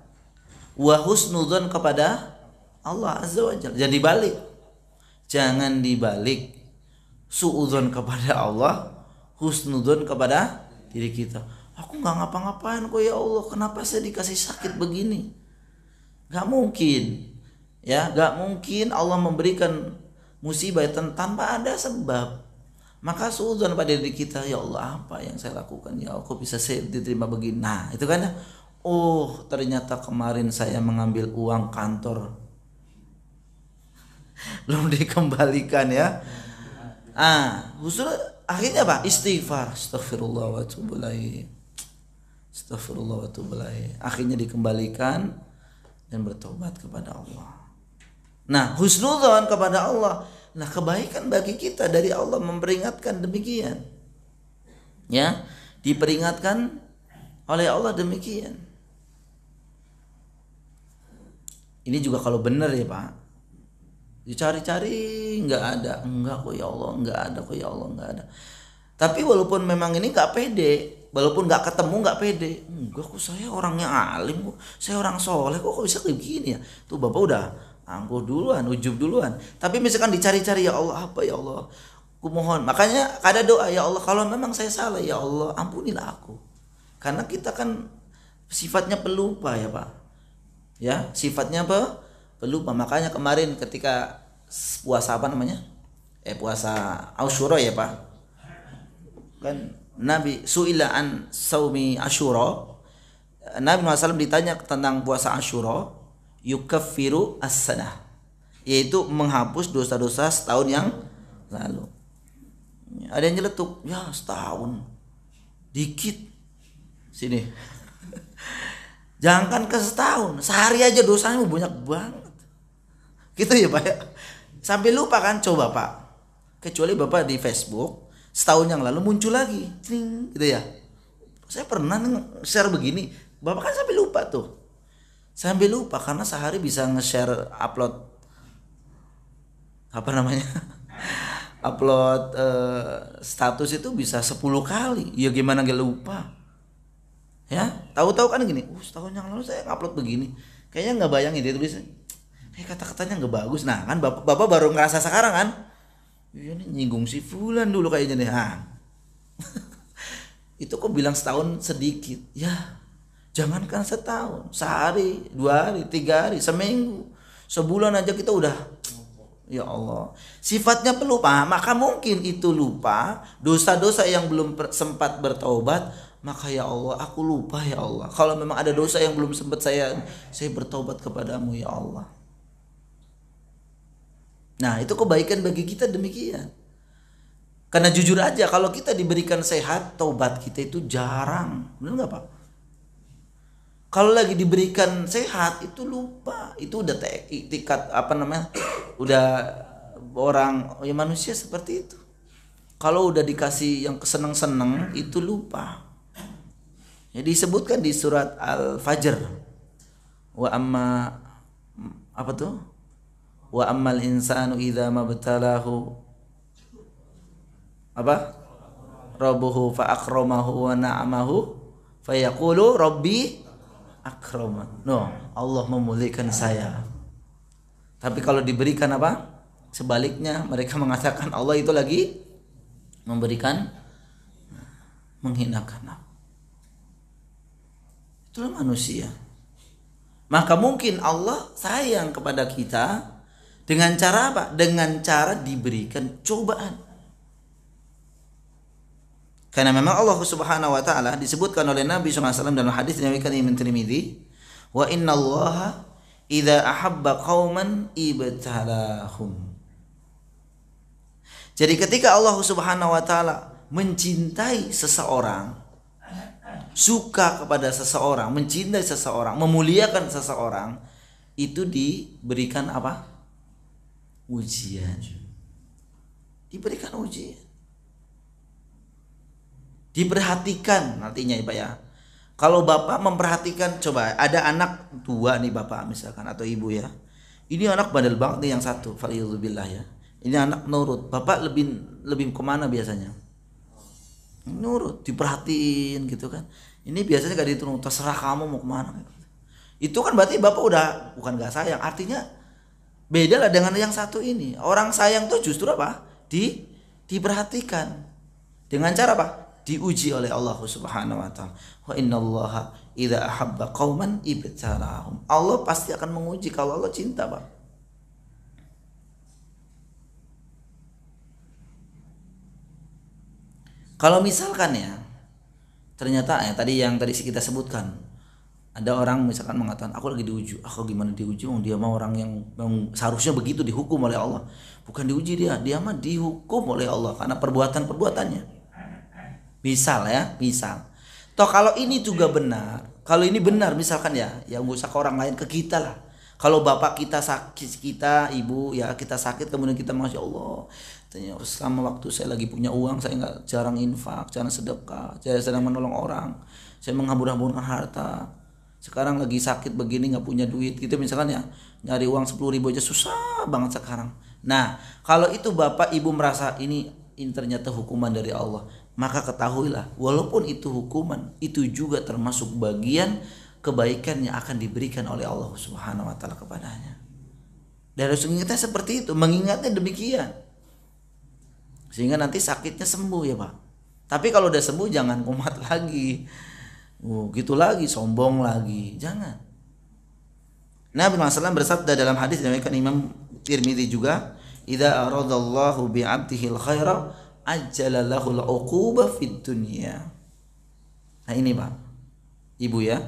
Wa husnudzon kepada Allah Azza wa Jalla. Jadi balik. Jangan dibalik. Suudzon kepada Allah, husnudzon kepada diri kita. Aku nggak ngapa-ngapain kok ya Allah, kenapa saya dikasih sakit begini? Gak mungkin, ya, gak mungkin Allah memberikan musibah tanpa ada sebab. Maka suudzon pada diri kita, ya Allah apa yang saya lakukan, ya Allah kok bisa saya diterima begini. Nah itu kan, oh ternyata kemarin saya mengambil uang kantor belum dikembalikan ya. Akhirnya apa? Istighfar, astagfirullah wa atubu ilaih, astagfirullah wa atubu ilaih. Akhirnya dikembalikan dan bertobat kepada Allah. Nah, husnudzon kepada Allah. Nah, kebaikan bagi kita dari Allah memperingatkan demikian. Ya, diperingatkan oleh Allah demikian. Ini juga kalau benar ya Pak, dicari-cari nggak ada, enggak kok ya Allah, nggak ada kok ya Allah, nggak ada. Tapi walaupun memang ini nggak pede, walaupun nggak ketemu nggak pede, enggak kok saya orangnya alim kok, saya orang soleh kok bisa kayak gini ya. Tuh bapak udah angkuh duluan, ujub duluan. Tapi misalkan dicari-cari, ya Allah apa ya Allah, aku mohon. Makanya ada doa, ya Allah kalau memang saya salah ya Allah ampunilah aku. Karena kita kan sifatnya pelupa ya Pak. Ya sifatnya apa? Pelupa. Makanya kemarin ketika puasa apa namanya? Puasa Asyura ya Pak. Kan Nabi su'ila an saumi Asyura, Nabi SAW ditanya tentang puasa Asyura, yukaffiru as-sanah, yaitu menghapus dosa-dosa setahun yang lalu. Ada yang nyeletuk, ya setahun dikit sini. Jangan ke setahun, sehari aja dosanya banyak banget gitu ya Pak ya. Sampai lupa kan. Coba Pak, kecuali Bapak di Facebook setahun yang lalu muncul lagi, cing, gitu ya. Saya pernah share begini, Bapak kan sampai lupa tuh. Sampai lupa karena sehari bisa nge-share upload apa namanya? Upload status itu bisa 10 kali. Ya gimana gak lupa? Ya, tahu-tahu kan gini, setahun yang lalu saya ngupload begini. Kayaknya nggak bayangin dia tulis, kata-katanya nggak bagus. Nah kan bapak baru ngerasa sekarang kan. Iya nih nyinggung si Fulan dulu kayaknya nih. Itu kok bilang setahun sedikit. Ya jangankan setahun, sehari, 2 hari, 3 hari, seminggu, sebulan aja kita udah, ya Allah. Sifatnya pelupa, maka mungkin itu lupa, dosa-dosa yang belum sempat bertaubat, maka ya Allah aku lupa ya Allah. Kalau memang ada dosa yang belum sempat saya bertaubat kepadamu ya Allah. Nah itu kebaikan bagi kita demikian. Karena jujur aja kalau kita diberikan sehat, taubat kita itu jarang. Benar gak Pak? Kalau lagi diberikan sehat itu lupa. Itu udah tingkat apa namanya, udah orang ya manusia seperti itu. Kalau udah dikasih yang keseneng-seneng itu lupa. Ya disebutkan di surat Al-Fajr. Wa amma apa tuh? Wa ammal insanu idza mabtalahu apa? Rabbuhu fa akramahu wa na'amahu fa yaqulu rabbi akraman. No, Allah memuliakan saya. Tapi kalau diberikan apa? Sebaliknya mereka mengatakan Allah itu lagi memberikan, menghinakan aku. Itulah manusia. Maka mungkin Allah sayang kepada kita dengan cara apa? Dengan cara diberikan cobaan. Karena memang Allah Subhanahu wa taala disebutkan oleh Nabi SAW dalam hadis yang diriwayatkan Imam Tirmidzi, wa innallaha idza ahabba qauman ibtalahum. Jadi ketika Allah Subhanahu wa taala mencintai seseorang, suka kepada seseorang, mencintai seseorang, memuliakan seseorang, itu diberikan apa? Ujian. Diberikan ujian. Diperhatikan nantinya ya Pak ya. Kalau Bapak memperhatikan, coba ada anak dua nih Bapak misalkan atau Ibu ya. Ini anak bandel banget nih yang satu, faliyuzubillah ya. Ini anak nurut. Bapak lebih kemana biasanya? Nurut, diperhatiin gitu kan. Ini biasanya gak diturun, terserah kamu mau kemana. Itu kan berarti Bapak udah bukan gak sayang. Artinya beda lah dengan yang satu ini. Orang sayang tuh justru apa? Diperhatikan. Dengan cara apa? Diuji oleh Allah Subhanahu wa taala. Wa innallaha idza ahabba qauman ibtalahum. Allah pasti akan menguji kalau Allah cinta, Pak. Kalau misalkan ya, ternyata ya tadi kita sebutkan, ada orang misalkan mengatakan aku lagi diuji, aku gimana diuji? Dia mah orang yang seharusnya begitu dihukum oleh Allah. Bukan diuji dia mah dihukum oleh Allah karena perbuatan-perbuatannya. Misal ya, toh kalau ini juga benar, kalau ini benar misalkan ya nggak usah ke orang lain, ke kita lah. Kalau bapak kita sakit, kita ibu ya kita sakit, kemudian kita masya Allah, selama waktu saya lagi punya uang saya nggak jarang infak, jarang sedekah, saya sedang menolong orang, saya menghambur-hamburkan harta. Sekarang lagi sakit begini nggak punya duit gitu misalkan ya, nyari uang 10.000 aja susah banget sekarang. Nah kalau itu bapak ibu merasa ini ternyata hukuman dari Allah, maka ketahuilah walaupun itu hukuman, itu juga termasuk bagian kebaikan yang akan diberikan oleh Allah Subhanahu wa taala kepadanya. Dan harus mengingatnya seperti itu, mengingatnya demikian. Sehingga nanti sakitnya sembuh ya Pak. Tapi kalau udah sembuh jangan kumat lagi. Gitu lagi, sombong lagi, jangan. Nabi SAW bersabda dalam hadis yang diriwayatkan Imam Tirmidzi juga, "Idza aradallahu bi'abdihi al-khaira ajjala lahu al-uquba fid dunya." Nah ini Pak, Ibu ya.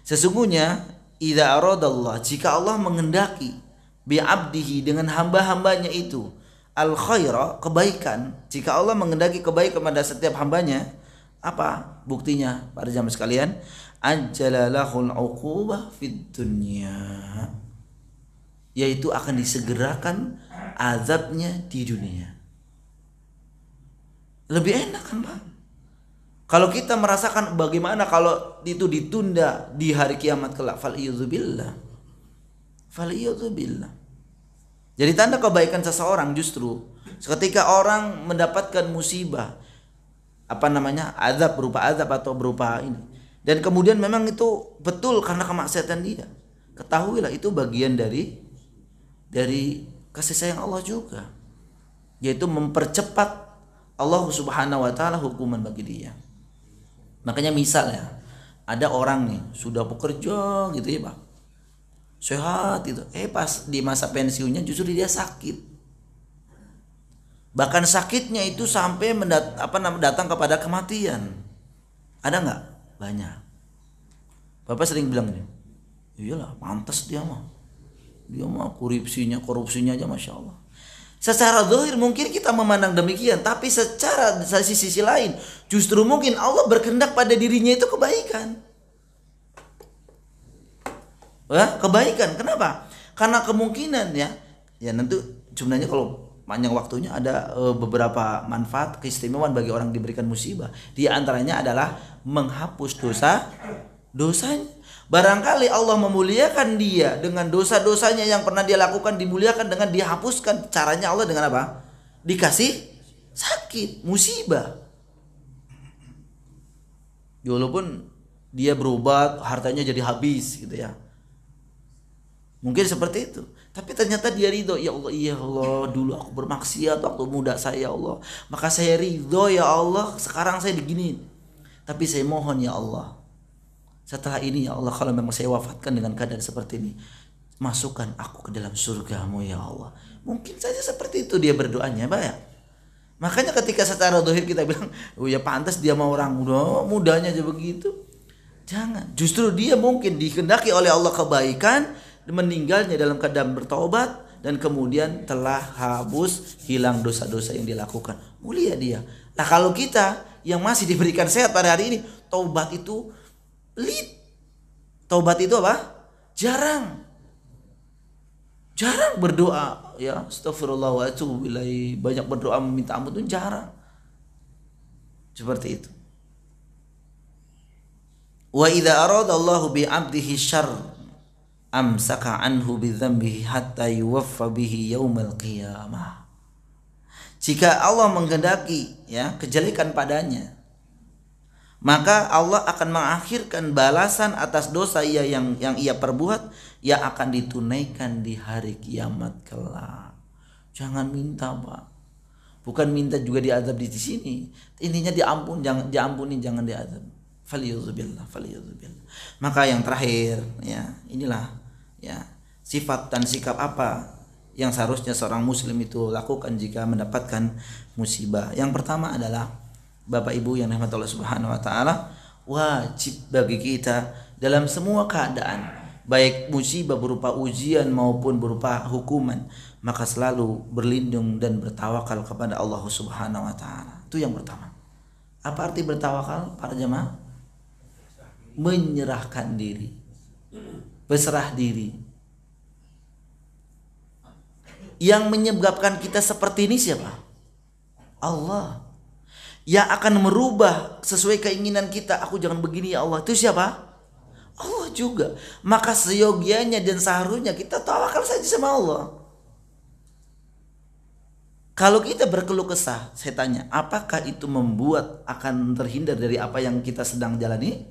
Sesungguhnya idza aradallah, jika Allah mengendaki bi'abdihi dengan hamba-hambanya itu al-khaira, kebaikan, jika Allah mengendaki kebaikan pada setiap hambanya, apa buktinya para jamaah sekalian? Ajjala lahul uqubah fid dunya, yaitu akan disegerakan azabnya di dunia. Lebih enak kan Pak? Kalau kita merasakan bagaimana kalau itu ditunda di hari kiamat kelak, faliyudzubillah. Jadi tanda kebaikan seseorang justru ketika orang mendapatkan musibah, azab berupa azab atau berupa ini, dan kemudian memang itu betul karena kemaksiatan dia, ketahuilah itu bagian dari kasih sayang Allah juga, yaitu mempercepat Allah Subhanahu wa taala hukuman bagi dia. Makanya misalnya ada orang nih sudah bekerja gitu ya Pak, sehat gitu, pas di masa pensiunnya justru dia sakit. Bahkan sakitnya itu sampai datang kepada kematian. Ada nggak? Banyak. Bapak sering bilang ini, iyalah pantas dia mah korupsinya aja masya Allah. Secara zahir mungkin kita memandang demikian, tapi secara sisi lain justru mungkin Allah berkehendak pada dirinya itu kebaikan. Kebaikan. Kenapa? Karena kemungkinan ya nanti sebenarnya kalau panjang waktunya ada beberapa manfaat keistimewaan bagi orang diberikan musibah. Di antaranya adalah menghapus dosanya. Barangkali Allah memuliakan dia dengan dosa-dosanya yang pernah dia lakukan, dimuliakan dengan dia hapuskan. Caranya Allah dengan apa? Dikasih sakit, musibah. Walaupun dia berobat, hartanya jadi habis gitu ya. Mungkin seperti itu. Tapi ternyata dia ridho. Ya Allah, iya Allah, dulu aku bermaksiat waktu muda saya ya Allah, maka saya ridho ya Allah, sekarang saya diginiin. Tapi saya mohon ya Allah, setelah ini ya Allah, kalau memang saya wafatkan dengan keadaan seperti ini, masukkan aku ke dalam surgamu ya Allah. Mungkin saja seperti itu dia berdoanya Pak ya. Makanya ketika secara dohir kita bilang, oh ya pantas dia mau orang muda, mudanya aja begitu. Jangan. Justru dia mungkin dikehendaki oleh Allah kebaikan, meninggalnya dalam keadaan bertobat, dan kemudian telah habis hilang dosa-dosa yang dilakukan. Mulia dia. Nah kalau kita yang masih diberikan sehat pada hari ini, taubat itu pelit. Taubat itu apa? Jarang berdoa, ya astagfirullah wa atubu ilaih, banyak berdoa meminta ampun itu jarang. Seperti itu. Wa idza arada Allahu bi 'abdihi syarr amsaka anhu bi dzambihi hatta yuwaffa bihi yaumal qiyamah. Jika Allah menghendaki ya kejelekan padanya, maka Allah akan mengakhirkan balasan atas dosa yang ia perbuat, yang akan ditunaikan di hari kiamat kelak. Jangan minta, Pak. Bukan minta juga diazab di sini. Intinya diampuni, jangan diazab. Faliyuzubillah. Maka yang terakhir, ya inilah ya sifat dan sikap apa yang seharusnya seorang muslim itu lakukan jika mendapatkan musibah. Yang pertama adalah, Bapak Ibu yang dirahmati Allah Subhanahu wa taala, wajib bagi kita dalam semua keadaan, baik musibah berupa ujian maupun berupa hukuman, maka selalu berlindung dan bertawakal kepada Allah Subhanahu wa taala. Itu yang pertama. Apa arti bertawakal para jemaah? Menyerahkan diri. Berserah diri. Yang menyebabkan kita seperti ini siapa? Allah. Yang akan merubah sesuai keinginan kita. Aku jangan begini ya Allah. Itu siapa? Allah juga. Maka seyogianya dan seharusnya kita tawakal saja sama Allah. Kalau kita berkeluh kesah, saya tanya, apakah itu membuat akan terhindar dari apa yang kita sedang jalani?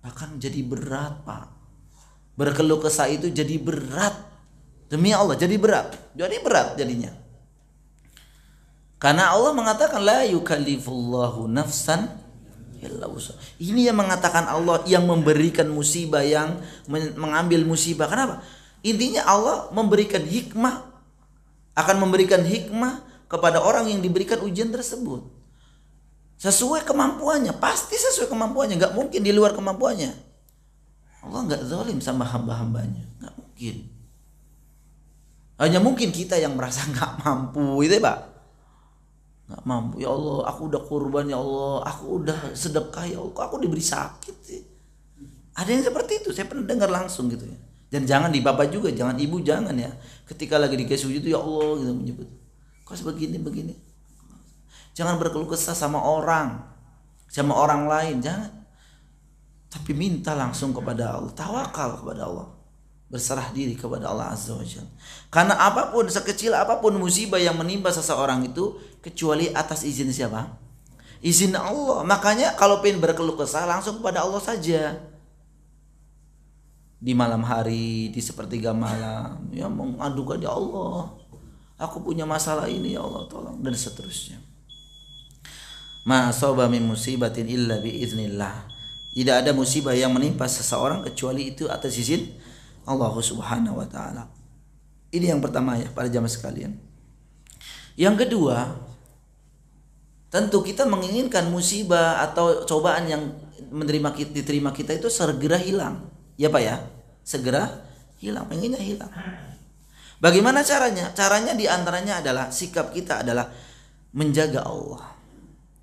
Bahkan jadi berat, Pak. Berkeluh kesah itu jadi berat. Demi Allah jadi berat. Jadi berat jadinya. Karena Allah mengatakan la yukallifullahu nafsan illa wus'aha. Ini yang mengatakan Allah yang memberikan musibah, yang mengambil musibah. Kenapa? Intinya Allah memberikan hikmah, akan memberikan hikmah kepada orang yang diberikan ujian tersebut. Sesuai kemampuannya, pasti sesuai kemampuannya, nggak mungkin di luar kemampuannya. Allah nggak zalim sama hamba-hambanya, nggak mungkin. Hanya mungkin kita yang merasa nggak mampu, itu ya Pak. Nggak mampu, ya Allah aku udah kurban, ya Allah aku udah sedekah, ya Allah aku diberi sakit sih. Ada yang seperti itu, saya pernah dengar langsung gitu ya. Dan jangan di bapak juga, jangan ibu, jangan ya. Ketika lagi dikasih ujian itu ya Allah gitu menyebut, kok begini. Jangan berkeluh kesah sama orang lain, jangan. Tapi minta langsung kepada Allah, tawakal kepada Allah. Berserah diri kepada Allah Azza wa Jalla. Karena apapun, sekecil apapun musibah yang menimpa seseorang itu, kecuali atas izin siapa? Izin Allah. Makanya kalau pengen berkeluh kesah langsung kepada Allah saja. Di malam hari, di sepertiga malam, ya mengadukan, ya Allah aku punya masalah ini, ya Allah tolong, dan seterusnya. Ma asaba min musibatin illa bi iznillah. Tidak ada musibah yang menimpa seseorang kecuali itu atas izin Allah Subhanahu wa taala. Ini yang pertama ya para jamaah sekalian. Yang kedua, tentu kita menginginkan musibah atau cobaan yang diterima kita itu segera hilang. Ya Pak ya, segera hilang, pengennya hilang. Bagaimana caranya? Caranya diantaranya adalah sikap kita adalah menjaga Allah.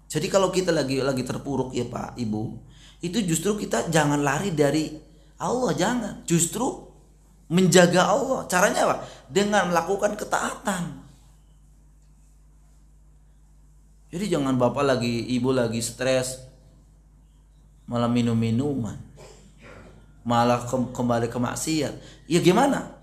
Jadi kalau kita lagi terpuruk ya Pak Ibu, itu justru kita jangan lari dari Allah, jangan. Justru menjaga Allah. Caranya apa? Dengan melakukan ketaatan. Jadi jangan bapak ibu lagi stres, malah minum-minuman, malah kembali ke maksiat. Ya gimana?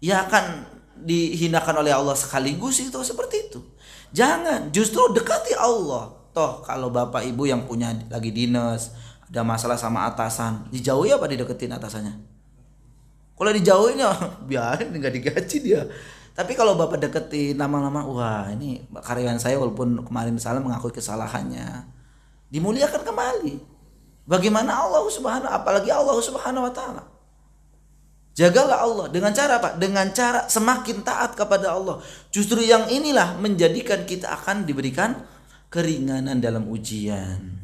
Ya akan dihinakan oleh Allah sekaligus itu seperti itu. Jangan, justru dekati Allah. Toh kalau bapak ibu yang punya lagi dinas, ada masalah sama atasan, dijauhi apa dideketin atasannya? Kalau dijauhin ya biarin, nggak digaji dia. Tapi kalau bapak deketin lama-lama, wah ini karyawan saya walaupun kemarin salah mengakui kesalahannya, dimuliakan kembali. Bagaimana Allah Subhanahu, apalagi Allah Subhanahu wa taala. Jagalah Allah dengan cara apa? Dengan cara semakin taat kepada Allah. Justru yang inilah menjadikan kita akan diberikan keringanan dalam ujian.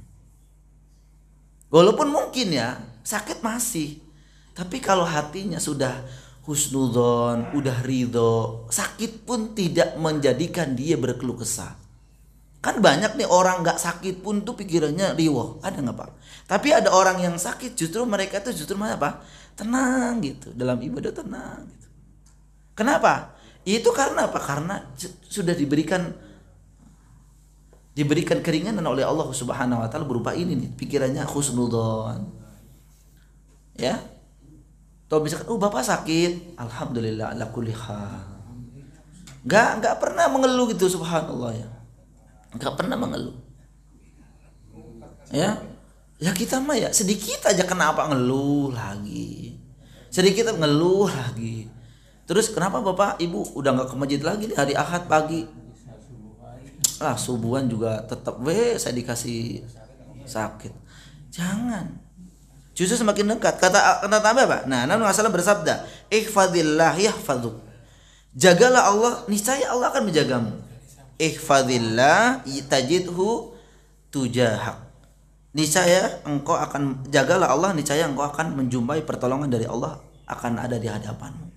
Walaupun mungkin ya sakit masih, tapi kalau hatinya sudah husnudzon, udah ridho, sakit pun tidak menjadikan dia berkeluh kesah. Kan banyak nih orang nggak sakit pun tuh pikirannya riwah, ada nggak Pak? Tapi ada orang yang sakit justru mereka tuh justru malah apa? Tenang gitu, dalam ibadah tenang gitu. Kenapa? Itu karena apa? Karena sudah diberikan keringanan oleh Allah Subhanahu wa taala berupa ini nih, pikirannya husnudzon. Ya. Atau misalkan Bapak sakit, alhamdulillah ala kulli hal. Enggak pernah mengeluh gitu, subhanallah ya. Enggak pernah mengeluh. Ya. Ya kita mah ya sedikit aja kenapa ngeluh lagi. Sedikit ngeluh lagi. Terus kenapa Bapak Ibu udah enggak ke masjid lagi nih hari Ahad pagi? Subuhan juga tetap saya dikasih sakit. Jangan. Justru semakin dekat. Kata apa? Nah, Nabi SAW bersabda, "Ihfadillah yahfadzuk." Jagalah Allah, niscaya Allah akan menjagamu. Ihfadillah tajidhu tujahak. Niscaya engkau akan jagalah Allah, niscaya engkau akan menjumpai pertolongan dari Allah akan ada di hadapanmu.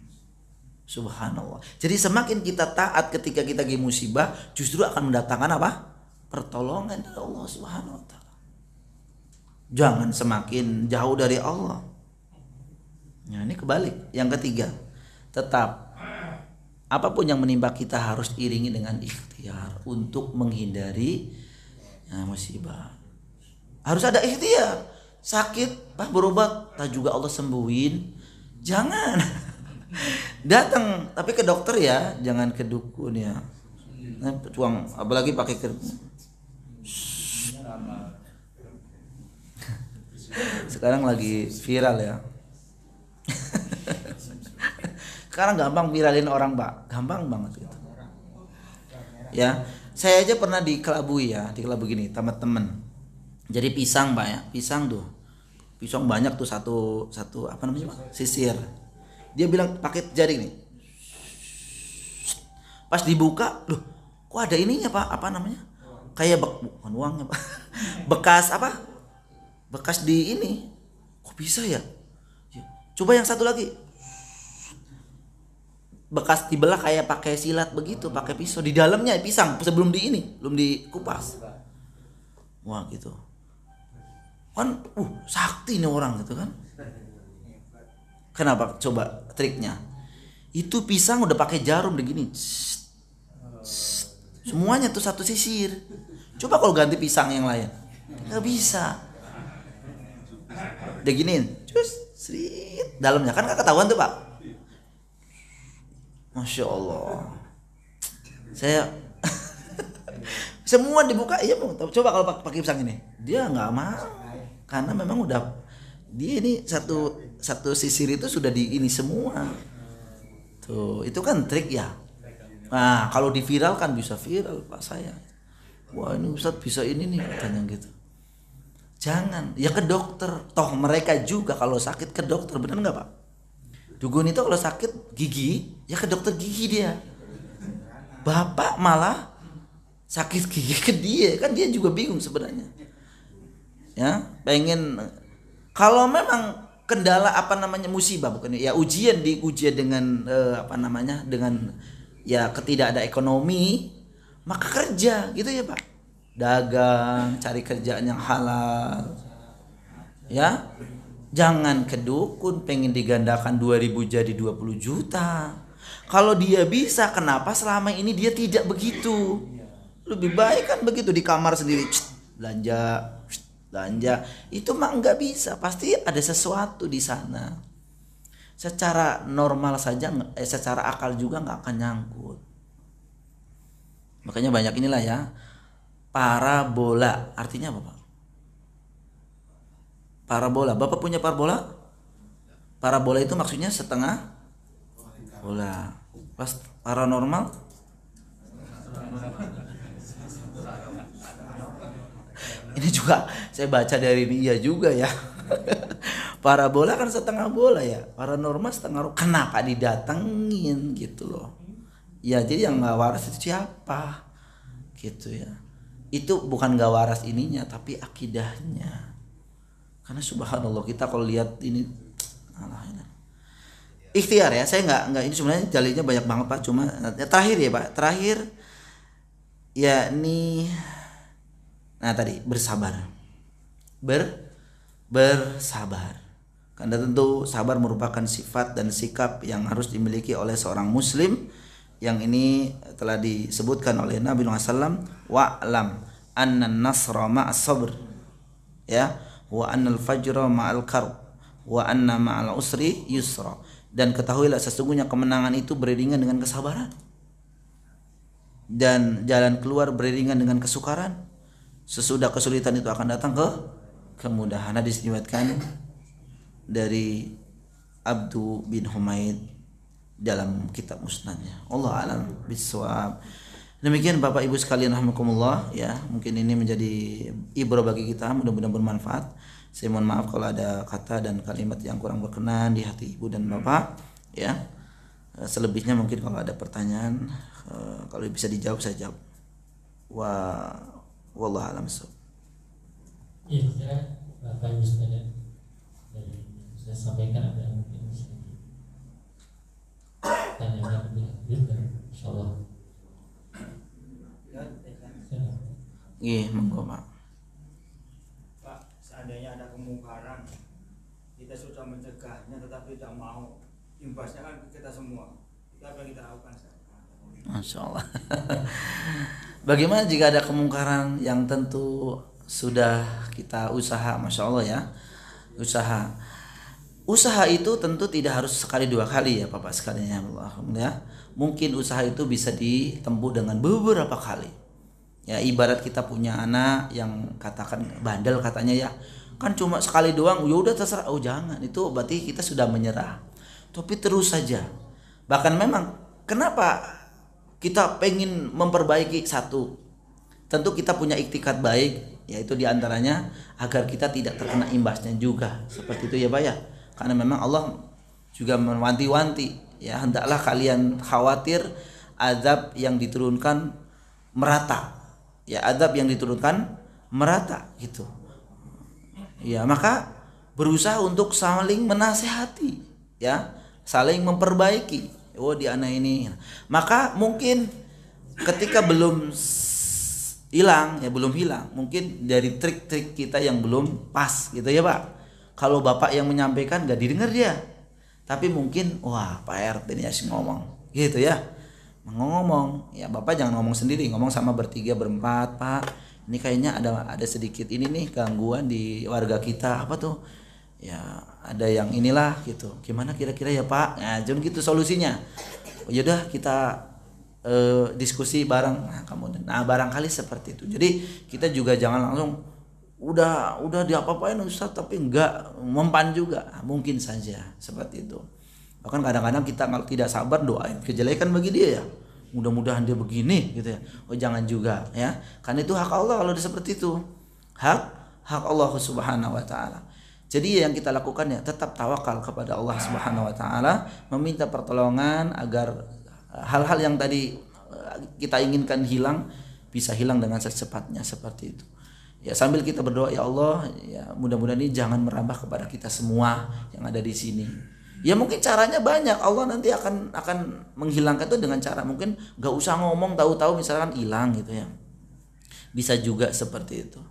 Subhanallah. Jadi semakin kita taat ketika kita lagi musibah, justru akan mendatangkan apa? Pertolongan dari Allah Subhanahu wa taala. Jangan semakin jauh dari Allah. Nah, ini kebalik. Yang ketiga, tetap apapun yang menimpa kita harus iringi dengan ikhtiar untuk menghindari musibah. Harus ada ikhtiar. Sakit, Pak berobat, tak juga Allah sembuhin. Jangan. Datang, tapi ke dokter ya, jangan ke dukun ya. Nah, tuang apalagi pakai sekarang lagi viral ya. Sekarang gampang viralin orang Pak, gampang banget gitu. Ya, saya aja pernah dikelabui ya, dikelabui gini teman-teman. Jadi pisang Pak ya, pisang banyak tuh satu apa namanya Pak? Sisir. Dia bilang pakai jari nih. Pas dibuka, loh, kok ada ininya Pak? Apa namanya? Kayak bukan uangnya Pak. Bekas apa? Bekas di ini. Kok bisa ya? Coba yang satu lagi. Bekas dibelah kayak pakai silat begitu, pakai pisau di dalamnya pisang sebelum belum dikupas. Wah gitu. Kan sakti nih orang gitu kan. Kenapa? Coba triknya. Itu pisang udah pakai jarum begini. Semuanya tuh satu sisir. Coba kalau ganti pisang yang lain. Nggak bisa. Udah giniin. Dalamnya kan nggak ketahuan tuh Pak. Masya Allah. Saya semua dibuka. Iya mau. Coba kalau pakai pisang ini. Dia nggak mau. Karena memang udah dia ini satu sisir itu sudah di ini semua. Tuh, itu kan trik ya. Nah, kalau diviralkan bisa viral Pak saya. Wah, ini Ustadz bisa ini nih katanya gitu. Jangan, ya ke dokter. Toh mereka juga kalau sakit ke dokter, benar nggak Pak? Dukun itu kalau sakit gigi, ya ke dokter gigi dia. Bapak malah sakit gigi ke dia, kan dia juga bingung sebenarnya. Ya, pengen kalau memang kendala musibah bukan ya ujian dengan dengan ya ketidak ada ekonomi, maka kerja gitu ya Pak. Dagang, cari kerjaan yang halal. Ya. Jangan ke dukun pengen digandakan 2.000 jadi 20 juta. Kalau dia bisa, kenapa selama ini dia tidak begitu? Lebih baik kan begitu di kamar sendiri belanja. Itu mah nggak bisa, pasti ada sesuatu di sana. Secara normal saja, secara akal juga nggak akan nyangkut. Makanya banyak inilah ya, parabola. Artinya apa Pak? Parabola. Bapak punya parabola? Parabola itu maksudnya setengah bola. Pas paranormal? Ini juga saya baca dari ini ya juga ya. Parabola kan setengah bola ya, paranormal setengah roh. Kenapa didatengin gitu loh? Ya jadi yang nggak waras itu siapa? Gitu ya. Itu bukan nggak waras ininya, tapi akidahnya. Karena subhanallah kita kalau lihat ini, ikhtiar ya, saya nggak ini sebenarnya dalilnya banyak banget Pak, cuma terakhir ya Pak, terakhir ya ini, nah tadi bersabar, bersabar. Karena tentu sabar merupakan sifat dan sikap yang harus dimiliki oleh seorang muslim, yang ini telah disebutkan oleh Nabi SAW, wa'lam anna nasra ma'as sabr, ya, wa annal fajra ma'al karb, wa anna ma'al usri yusra, dan ketahuilah sesungguhnya kemenangan itu beriringan dengan kesabaran, dan jalan keluar beriringan dengan kesukaran. Sesudah kesulitan itu akan datang ke kemudahan. Hadis diriwayatkan dari Abdu bin Humaid dalam kitab musnadnya. Allah alam bisawab. Demikian Bapak Ibu sekalian rahimakumullah ya, mungkin ini menjadi ibrah bagi kita, mudah-mudahan bermanfaat. Saya mohon maaf kalau ada kata dan kalimat yang kurang berkenan di hati Ibu dan Bapak ya. Selebihnya mungkin kalau ada pertanyaan, kalau bisa dijawab saya jawab. Wallahu alam bisawab. Iya, saya Bapak Ibu sekalian, dari saya sampaikan ada yang mungkin bisa tanya lebih lanjut dan insyaallah. Iya, monggo Pak. Pak, seandainya ada kemungkaran, kita sudah mencegahnya tetapi tidak mau, imbasnya kan kita semua. Itu apa yang kita lakukan? Masya Allah. Bagaimana jika ada kemungkaran yang tentu sudah kita usaha, Masya Allah ya, usaha itu tentu tidak harus sekali dua kali ya Bapak sekalian ya. Mungkin usaha itu bisa ditempuh dengan beberapa kali. Ya ibarat kita punya anak yang katakan bandel katanya ya, kan cuma sekali doang, ya udah terserah. Oh jangan, itu berarti kita sudah menyerah. Tapi terus saja. Bahkan memang kenapa kita pengen memperbaiki satu? Tentu kita punya iktikad baik, yaitu diantaranya agar kita tidak terkena imbasnya juga. Seperti itu ya Pak ya. Karena memang Allah juga mewanti-wanti ya, hendaklah kalian khawatir azab yang diturunkan merata. Ya azab yang diturunkan merata gitu. Ya maka berusaha untuk saling menasehati ya, saling memperbaiki. Oh di anak ini. Maka mungkin ketika belum hilang ya, belum hilang, mungkin dari trik-trik kita yang belum pas gitu ya Pak. Kalau Bapak yang menyampaikan gak didengar dia, tapi mungkin wah Pak RT ini asing ngomong gitu ya, ngomong ya Bapak jangan ngomong sendiri, ngomong sama bertiga berempat. Pak ini kayaknya ada sedikit ini nih gangguan di warga kita, apa tuh ya, ada yang inilah gitu, gimana kira-kira ya Pak. Nah jangan gitu solusinya. Oh, yaudah kita diskusi bareng. Nah barangkali seperti itu. Jadi kita juga jangan langsung udah diapa-apain Ustaz tapi enggak mempan juga. Mungkin saja seperti itu. Bahkan kadang-kadang kita kalau tidak sabar doain kejelekan bagi dia ya, mudah-mudahan dia begini gitu ya. Oh jangan juga ya, karena itu hak Allah. Kalau seperti itu hak Allah Subhanahu wa taala. Jadi yang kita lakukan ya tetap tawakal kepada Allah Subhanahu wa taala, meminta pertolongan agar hal-hal yang tadi kita inginkan hilang bisa hilang dengan secepatnya, seperti itu. Ya sambil kita berdoa, ya Allah ya mudah-mudahan ini jangan merambah kepada kita semua yang ada di sini. Ya mungkin caranya banyak, Allah nanti akan menghilangkan itu dengan cara mungkin gak usah ngomong, tahu-tahu misalkan hilang gitu ya. Bisa juga seperti itu.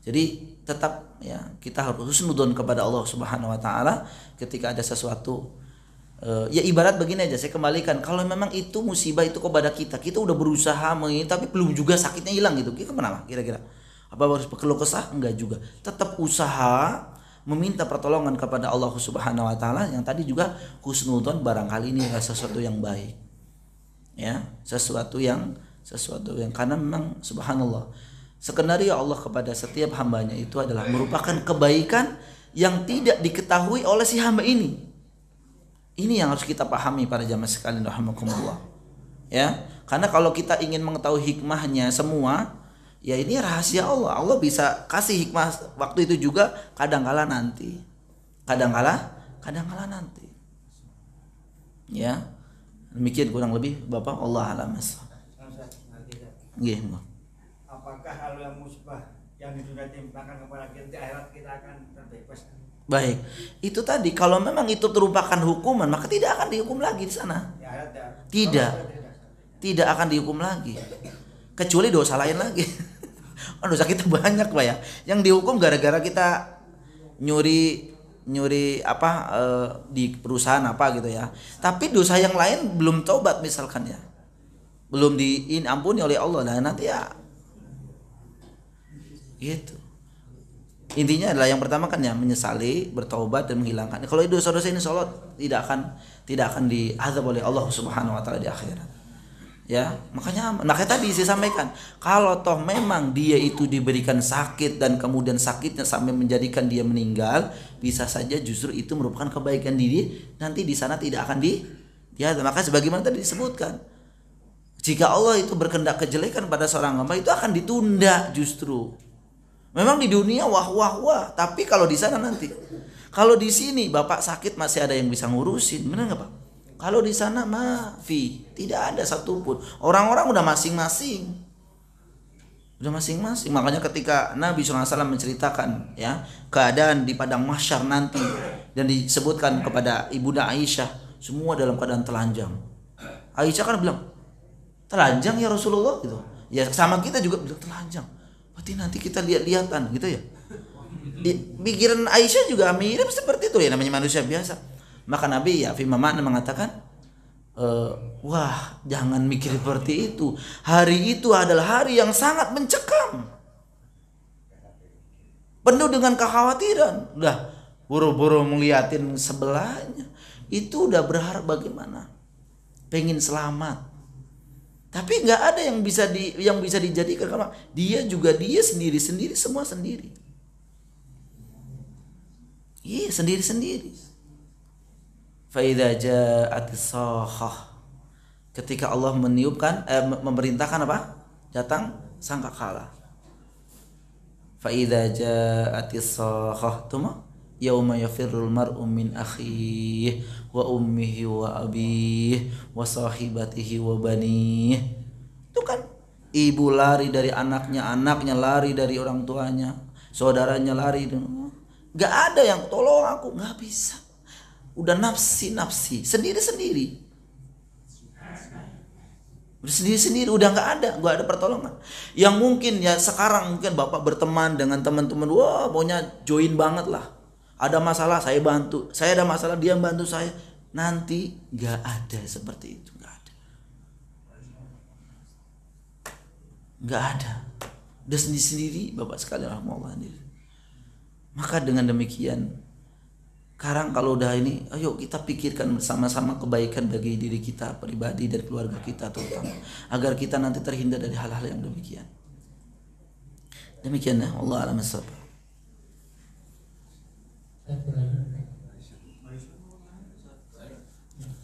Jadi tetap ya kita harus husnudzon kepada Allah Subhanahu wa taala ketika ada sesuatu. Ya ibarat begini aja, saya kembalikan, kalau memang itu musibah itu kepada kita udah berusaha tapi belum juga sakitnya hilang gitu, kenapa kira-kira? Apa harus berkeluh kesah? Enggak juga, tetap usaha meminta pertolongan kepada Allah Subhanahu wa taala, yang tadi juga husnudzon, barangkali ini adalah sesuatu yang baik ya, sesuatu yang karena memang subhanallah skenario Allah kepada setiap hambanya itu adalah merupakan kebaikan yang tidak diketahui oleh si hamba ini. Ini yang harus kita pahami para jamaah sekalian rahimakumullah ya. Karena kalau kita ingin mengetahui hikmahnya semua, ya ini rahasia Allah. Allah bisa kasih hikmah waktu itu juga, kadang-kala nanti kadang-kala nanti. Ya. Demikian kurang lebih Bapak, Allah a'lam. Nggih. Apakah hal yang musbah yang di dunia timpakan kepada kita di akhirat kita akan terbebas? Baik. Itu tadi kalau memang itu merupakan hukuman maka tidak akan dihukum lagi di sana. Di akhirat ya. Tidak. Tidak akan dihukum lagi. Kecuali dosa lain lagi. Dosa kita banyak Pak ya. Yang dihukum gara-gara kita nyuri di perusahaan apa gitu ya. Tapi dosa yang lain belum taubat misalkan ya. Belum diampuni oleh Allah. Nah nanti ya gitu. Intinya adalah yang pertama kan ya menyesali, bertaubat dan menghilangkan. Kalau dosa-dosa ini insya Allah tidak akan diazab oleh Allah Subhanahu wa taala di akhirat. Ya, makanya tadi saya sampaikan, kalau toh memang dia itu diberikan sakit dan kemudian sakitnya sampai menjadikan dia meninggal, bisa saja justru itu merupakan kebaikan diri, nanti di sana tidak akan diazab. Maka sebagaimana tadi disebutkan, jika Allah itu berkehendak kejelekan pada seorang hamba itu akan ditunda justru. Memang di dunia wah, tapi kalau di sana nanti. Kalau di sini Bapak sakit masih ada yang bisa ngurusin, benar nggak Pak? Kalau di sana maafi, tidak ada satupun. Orang-orang udah masing-masing. Makanya ketika Nabi SAW menceritakan ya keadaan di padang mahsyar nanti dan disebutkan kepada Ibunda Aisyah, semua dalam keadaan telanjang. Aisyah kan bilang, telanjang ya Rasulullah gitu. Ya sama kita juga bilang telanjang. Berarti nanti kita lihat-lihatan gitu ya. Pikiran Aisyah juga mirip seperti itu ya, namanya manusia biasa. Maka Nabi ya fima makna mengatakan, wah jangan mikir seperti itu. Hari itu adalah hari yang sangat mencekam, penuh dengan kekhawatiran. Udah buru-buru ngeliatin sebelahnya, itu udah berharap bagaimana, pengen selamat. Tapi nggak ada yang bisa dijadikan karena dia sendiri semua sendiri. Iya sendiri. Faidza ja'atis sakhah. Ketika Allah memerintahkan apa? Datang sangkakala. Faidza ja'atis sakhah tuma yauma yafirrul mar'u min akhihi wa ummihi wa abihi wa sahibatihi wa banihi. Itu kan ibu lari dari anaknya lari dari orang tuanya, saudaranya lari. Gak ada yang tolong aku, gak bisa. Udah nafsi sendiri-sendiri. Udah nggak ada pertolongan. Yang mungkin ya sekarang mungkin Bapak berteman dengan teman-teman, wah maunya join banget lah. Ada masalah saya bantu, saya ada masalah dia bantu saya. Nanti nggak ada seperti itu, nggak ada. Udah sendiri Bapak sekalian rahmatullah. Maka dengan demikian, sekarang kalau udah ini, ayo kita pikirkan bersama-sama kebaikan bagi diri kita pribadi dan keluarga kita terutama, agar kita nanti terhindar dari hal-hal yang demikian. Demikian ya, Allah a'lam bishawab.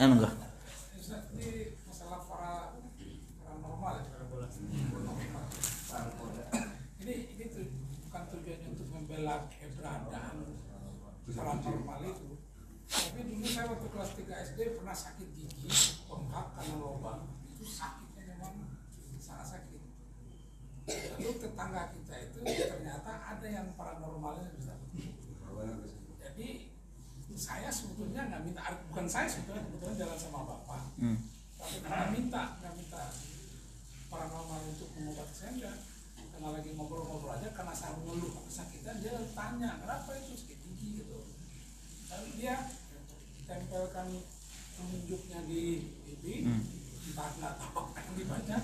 Enggak. Masalah paranormal. Ini tuh bukan tujuannya untuk membela keberadaan paranormal itu. Tapi dulu saya waktu kelas 3 SD pernah sakit gigi, bengkak karena lubang. Itu sakitnya memang sangat sakit. Lalu tetangga kita itu ternyata ada yang paranormalnya bisa. Jadi saya sebetulnya nggak minta, bukan saya sebetulnya jalan sama bapak. Tapi nggak minta paranormal untuk mengobati saya enggak. Karena lagi ngobrol-ngobrol aja, karena saya mengeluh kesakitan, dia tanya kenapa itu sakit gigi gitu. Lalu dia tempelkan penunjuknya di pipi, entah nggak tahu apa yang dibaca.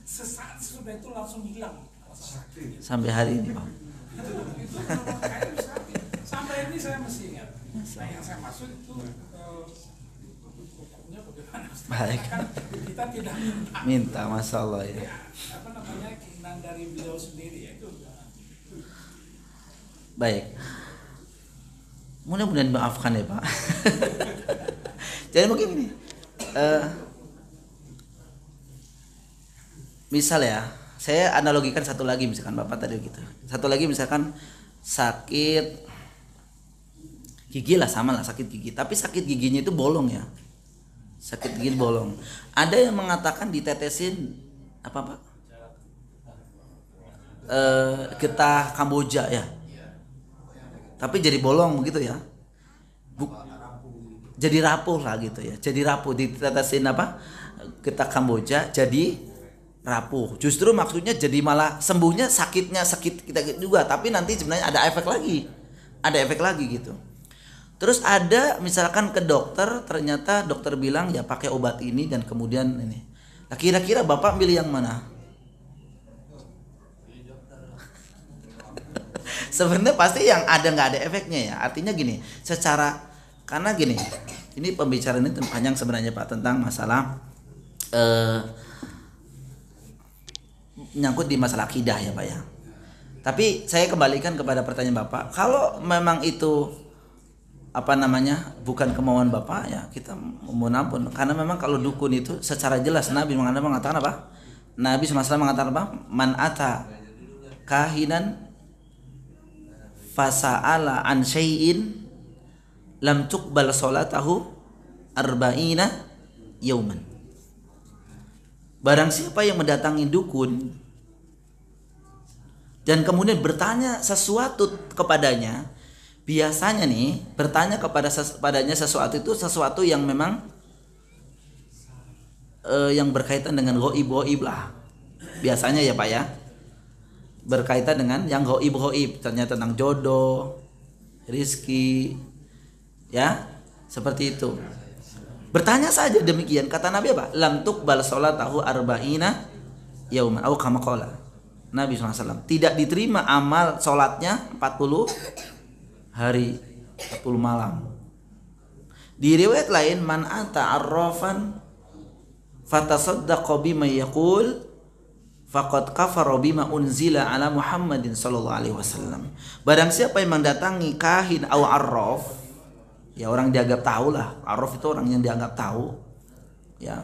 Sesaat sudah itu langsung hilang rasa sakit. Sampai hari ini Pak. Itu kayak sakit. Sampai ini saya masih ingat. Nah yang saya maksud itu hukumnya bagaimana? Baik. Kan kita tidak Minta masalah ya. Apa namanya, keinginan dari beliau sendiri ya itu. Baik. Mudah-mudahan maafkan ya Pak. Jadi mungkin ini misal ya, saya analogikan satu lagi misalkan Bapak tadi gitu. Satu lagi misalkan sakit Gigi lah, sama lah sakit gigi, tapi sakit giginya itu bolong ya, sakit gigi bolong. Ada yang mengatakan ditetesin apa Pak? Getah Kamboja ya, tapi jadi bolong begitu ya, jadi rapuh lah gitu ya, jadi rapuh, ditetesin apa getah Kamboja jadi rapuh. Justru maksudnya jadi malah sembuhnya sakitnya sakit kita juga, tapi nanti sebenarnya ada efek lagi gitu. Terus ada misalkan ke dokter, ternyata dokter bilang ya pakai obat ini dan kemudian ini. Nah, kira-kira Bapak pilih yang mana? Sebenarnya pasti yang ada nggak ada efeknya ya. Artinya gini, karena gini, ini pembicaraan ini panjang sebenarnya Pak tentang masalah nyangkut di masalah akidah ya Pak ya. Tapi saya kembalikan kepada pertanyaan Bapak, kalau memang itu bukan kemauan Bapak ya kita mohon ampun, karena memang kalau dukun itu secara jelas Nabi mengatakan apa? Nabi SAW mengatakan apa? Man ata kahinan fasa'ala an syai'in lam tuqbal salatahu arba'ina yauman. Barang siapa yang mendatangi dukun dan kemudian bertanya sesuatu kepadanya, biasanya nih bertanya kepadanya sesuatu itu sesuatu yang memang yang berkaitan dengan ghaib lah. Biasanya ya Pak ya. Berkaitan dengan yang ghaib, ternyata tentang jodoh, rizki, ya seperti itu. Bertanya saja demikian, kata Nabi apa? Lam tuqbal salatahu arba'ina yauman au kama qala. Nabi SAW tidak diterima amal sholatnya 40 hari 40 malam. Di riwayat lain, man ata arrafan fatasaddaqa bima yaqul faqad kafara bima unzila ala Muhammadin sallallahu alaihi wasallam. Barang siapa yang mendatangi kahin atau arraf, ya orang dianggap tahu lah. Arraf itu orang yang dianggap tahu, ya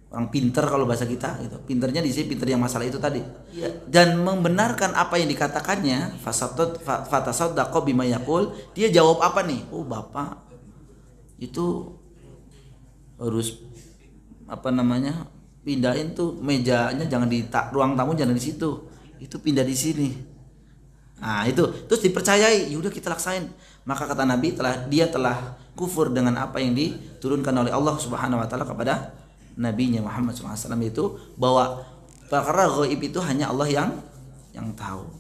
orang pinter kalau bahasa kita gitu. Pinternya di sini pinter yang masalah itu tadi. Ya. Dan membenarkan apa yang dikatakannya, fatasaddaqa bima yaqul, dia jawab apa nih? Oh Bapak itu harus pindahin tuh mejanya, jangan di ruang tamu, jangan di situ, itu pindah di sini. Nah itu terus dipercayai, yaudah kita laksain. Maka kata Nabi dia telah kufur dengan apa yang diturunkan oleh Allah Subhanahu Wa Taala kepada Nabinya Muhammad SAW, itu bahwa perkara ghaib itu hanya Allah yang tahu.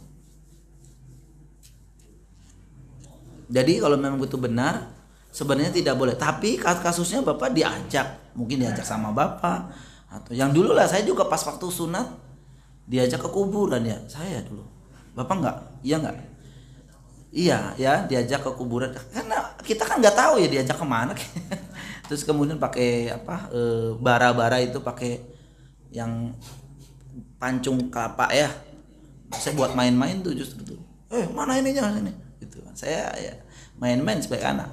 Jadi kalau memang itu benar, sebenarnya tidak boleh. Tapi kasusnya Bapak mungkin diajak sama Bapak, atau yang dulu lah saya juga pas waktu sunat diajak ke kuburan ya, saya dulu. Bapak enggak? Iya enggak? Iya ya, diajak ke kuburan karena kita kan nggak tahu ya diajak kemana. Terus kemudian pakai bara-bara itu, pakai yang pancung kelapa ya, saya buat main-main tuh justru tuh. Mana ininya ini gitu. Saya ya main-main sebagai anak.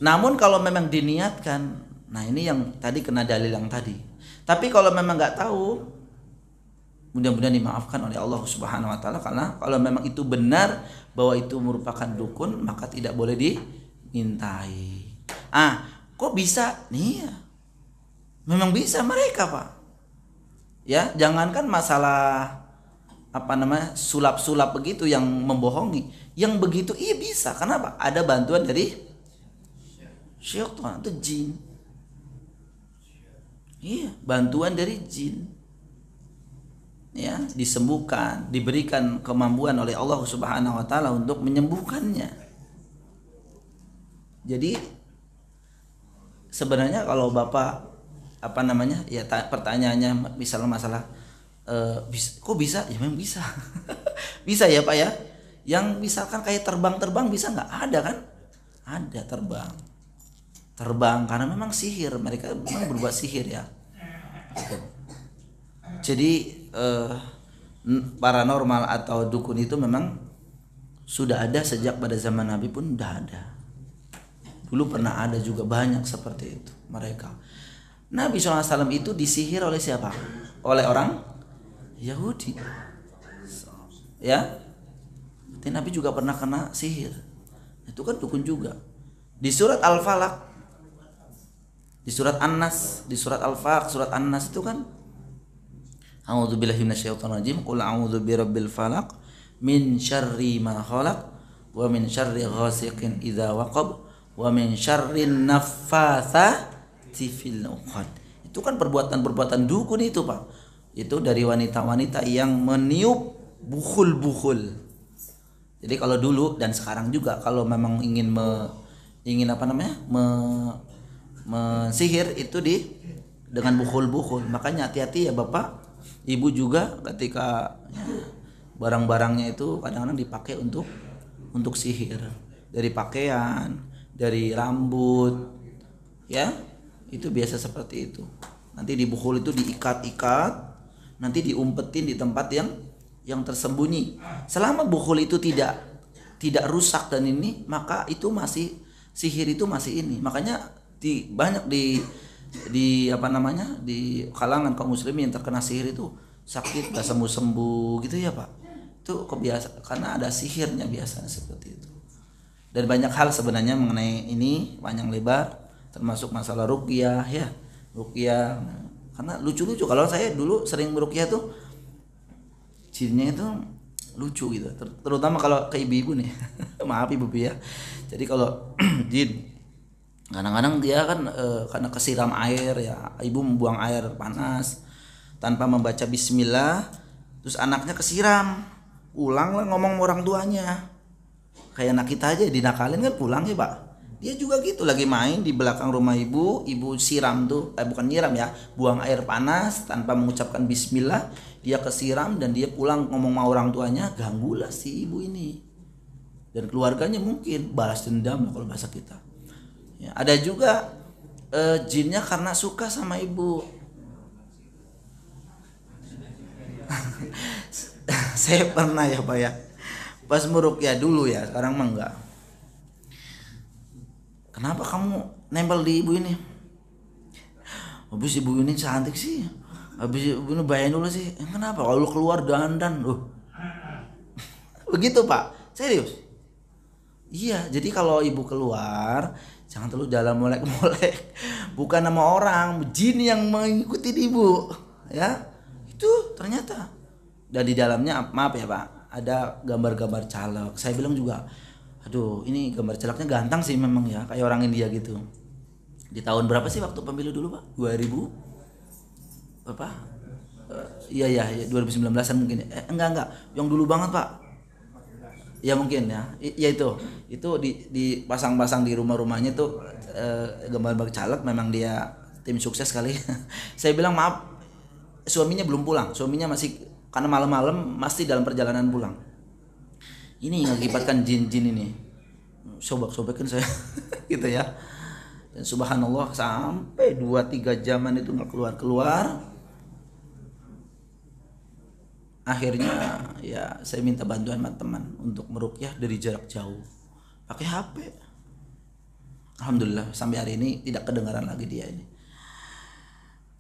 Namun kalau memang diniatkan, nah ini yang tadi kena dalil yang tadi. Tapi kalau memang nggak tahu, mudah-mudahan dimaafkan oleh Allah Subhanahu Wa Taala, karena kalau memang itu benar bahwa itu merupakan dukun, maka tidak boleh dimintai. Kok bisa? Nih ya, memang bisa mereka Pak. Ya, jangankan masalah sulap-sulap begitu yang membohongi, yang begitu iya bisa. Kenapa? Ada bantuan dari syaitan atau jin. Iya, bantuan dari jin. Ya, disembuhkan, diberikan kemampuan oleh Allah Subhanahu Wa Taala untuk menyembuhkannya. Jadi sebenarnya kalau Bapak ya pertanyaannya misalnya masalah kok bisa? Ya memang bisa. Bisa ya Pak ya. Yang misalkan kayak terbang bisa nggak? Ada kan? Ada terbang karena memang sihir, mereka memang berbuat sihir ya. Jadi paranormal atau dukun itu memang sudah ada sejak pada zaman Nabi pun udah ada. Dulu pernah ada juga banyak seperti itu mereka. Nabi SAW itu disihir oleh siapa? Oleh orang Yahudi. Ya, Nabi juga pernah kena sihir. Itu kan dukun juga. Di surat Al-Falaq, di surat An-Nas, di surat Al-Falaq, surat An-Nas itu kan A'udzubillahi minasyaitonirrajim, qul a'udzu birabbil falaq min syarri ma khalaq wa min syarri ghasiqin idza waqab wa min syarrin naffatsati fil 'uqad. Itu kan perbuatan-perbuatan dukun itu, Pak. Itu dari wanita-wanita yang meniup bukhul-bukhul. Jadi kalau dulu dan sekarang juga kalau memang ingin sihir itu dengan bukhul-bukhul. Makanya hati-hati ya Bapak, Ibu juga ketika barang-barangnya itu kadang-kadang dipakai untuk sihir. Dari pakaian, dari rambut, ya itu biasa seperti itu. Nanti di bukhul itu diikat-ikat, nanti diumpetin di tempat yang tersembunyi. Selama bukhul itu tidak rusak dan ini, maka itu masih sihir, itu masih ini. Makanya banyak di kalangan kaum muslimin yang terkena sihir itu sakit gak sembuh gitu ya Pak. Itu kebiasaan karena ada sihirnya biasanya seperti itu. Dan banyak hal sebenarnya mengenai ini panjang lebar, termasuk masalah ruqyah ya. Ruqyah karena lucu-lucu. Kalau saya dulu sering beruqyah tuh jinnya itu lucu gitu. Terutama kalau ke ibu-ibu nih. Maaf ibu ya. Jadi kalau jin kadang-kadang dia kan karena kesiram air ya, ibu membuang air panas tanpa membaca bismillah, terus anaknya kesiram, pulang lah ngomong sama orang tuanya. Kayak anak kita aja dinakalin kan pulang ya Pak. Dia juga gitu, lagi main di belakang rumah ibu siram tuh, bukan nyiram ya, buang air panas tanpa mengucapkan bismillah, dia kesiram dan dia pulang ngomong sama orang tuanya, ganggulah si ibu ini. Dan keluarganya mungkin balas dendam lah kalau bahasa kita. Ya, ada juga jinnya karena suka sama ibu. Saya pernah ya Pak ya, pas meruqyah dulu ya, sekarang mah enggak. Kenapa kamu nempel di ibu ini? Habis ibu ini cantik sih, habis ibu ini bayain dulu sih. Kenapa kalau keluar dandan loh? Begitu Pak, serius. Iya, jadi kalau ibu keluar jangan terlalu dalam molek-molek, bukan nama orang, jin yang mengikuti ibu, ya itu ternyata. Dan di dalamnya maaf ya Pak, ada gambar-gambar caleg. Saya bilang juga, aduh ini gambar calegnya ganteng sih memang ya, kayak orang India gitu. Di tahun berapa sih waktu pemilu dulu Pak? 2000 apa? Iya 2019an mungkin. Enggak, yang dulu banget Pak. Ya mungkin ya. Ya itu dipasang-pasang di rumah-rumahnya tuh gambar caleg, memang dia tim sukses kali. Saya bilang maaf, suaminya belum pulang. Suaminya masih, karena malam-malam masih dalam perjalanan pulang. Ini mengakibatkan jin-jin ini. Sobek-sobekin saya gitu ya. Dan subhanallah sampai 2-3 jaman itu enggak keluar-keluar. Akhirnya ya saya minta bantuan sama teman untuk meruqyah dari jarak jauh pakai HP. Alhamdulillah sampai hari ini tidak kedengaran lagi dia ini.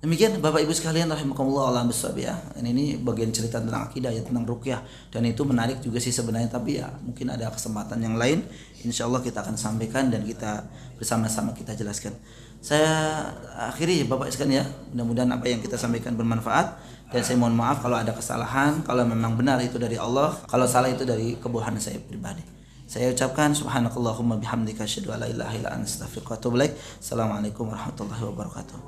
Demikian Bapak Ibu sekalian rahimakumullah, alam bisawab ya. Ini bagian cerita tentang akidah ya, tentang ruqyah, dan itu menarik juga sih sebenarnya, tapi ya mungkin ada kesempatan yang lain insyaallah kita akan sampaikan dan kita bersama-sama kita jelaskan. Saya akhiri Bapak sekalian ya, mudah-mudahan apa yang kita sampaikan bermanfaat, dan saya mohon maaf kalau ada kesalahan, kalau memang benar itu dari Allah, kalau salah itu dari kebohongan saya pribadi. Saya ucapkan subhanakallahumma bihamdika asyhadu an la ilaha illa anta astaghfiruka wa atubu ilaik. Assalamualaikum warahmatullahi wabarakatuh.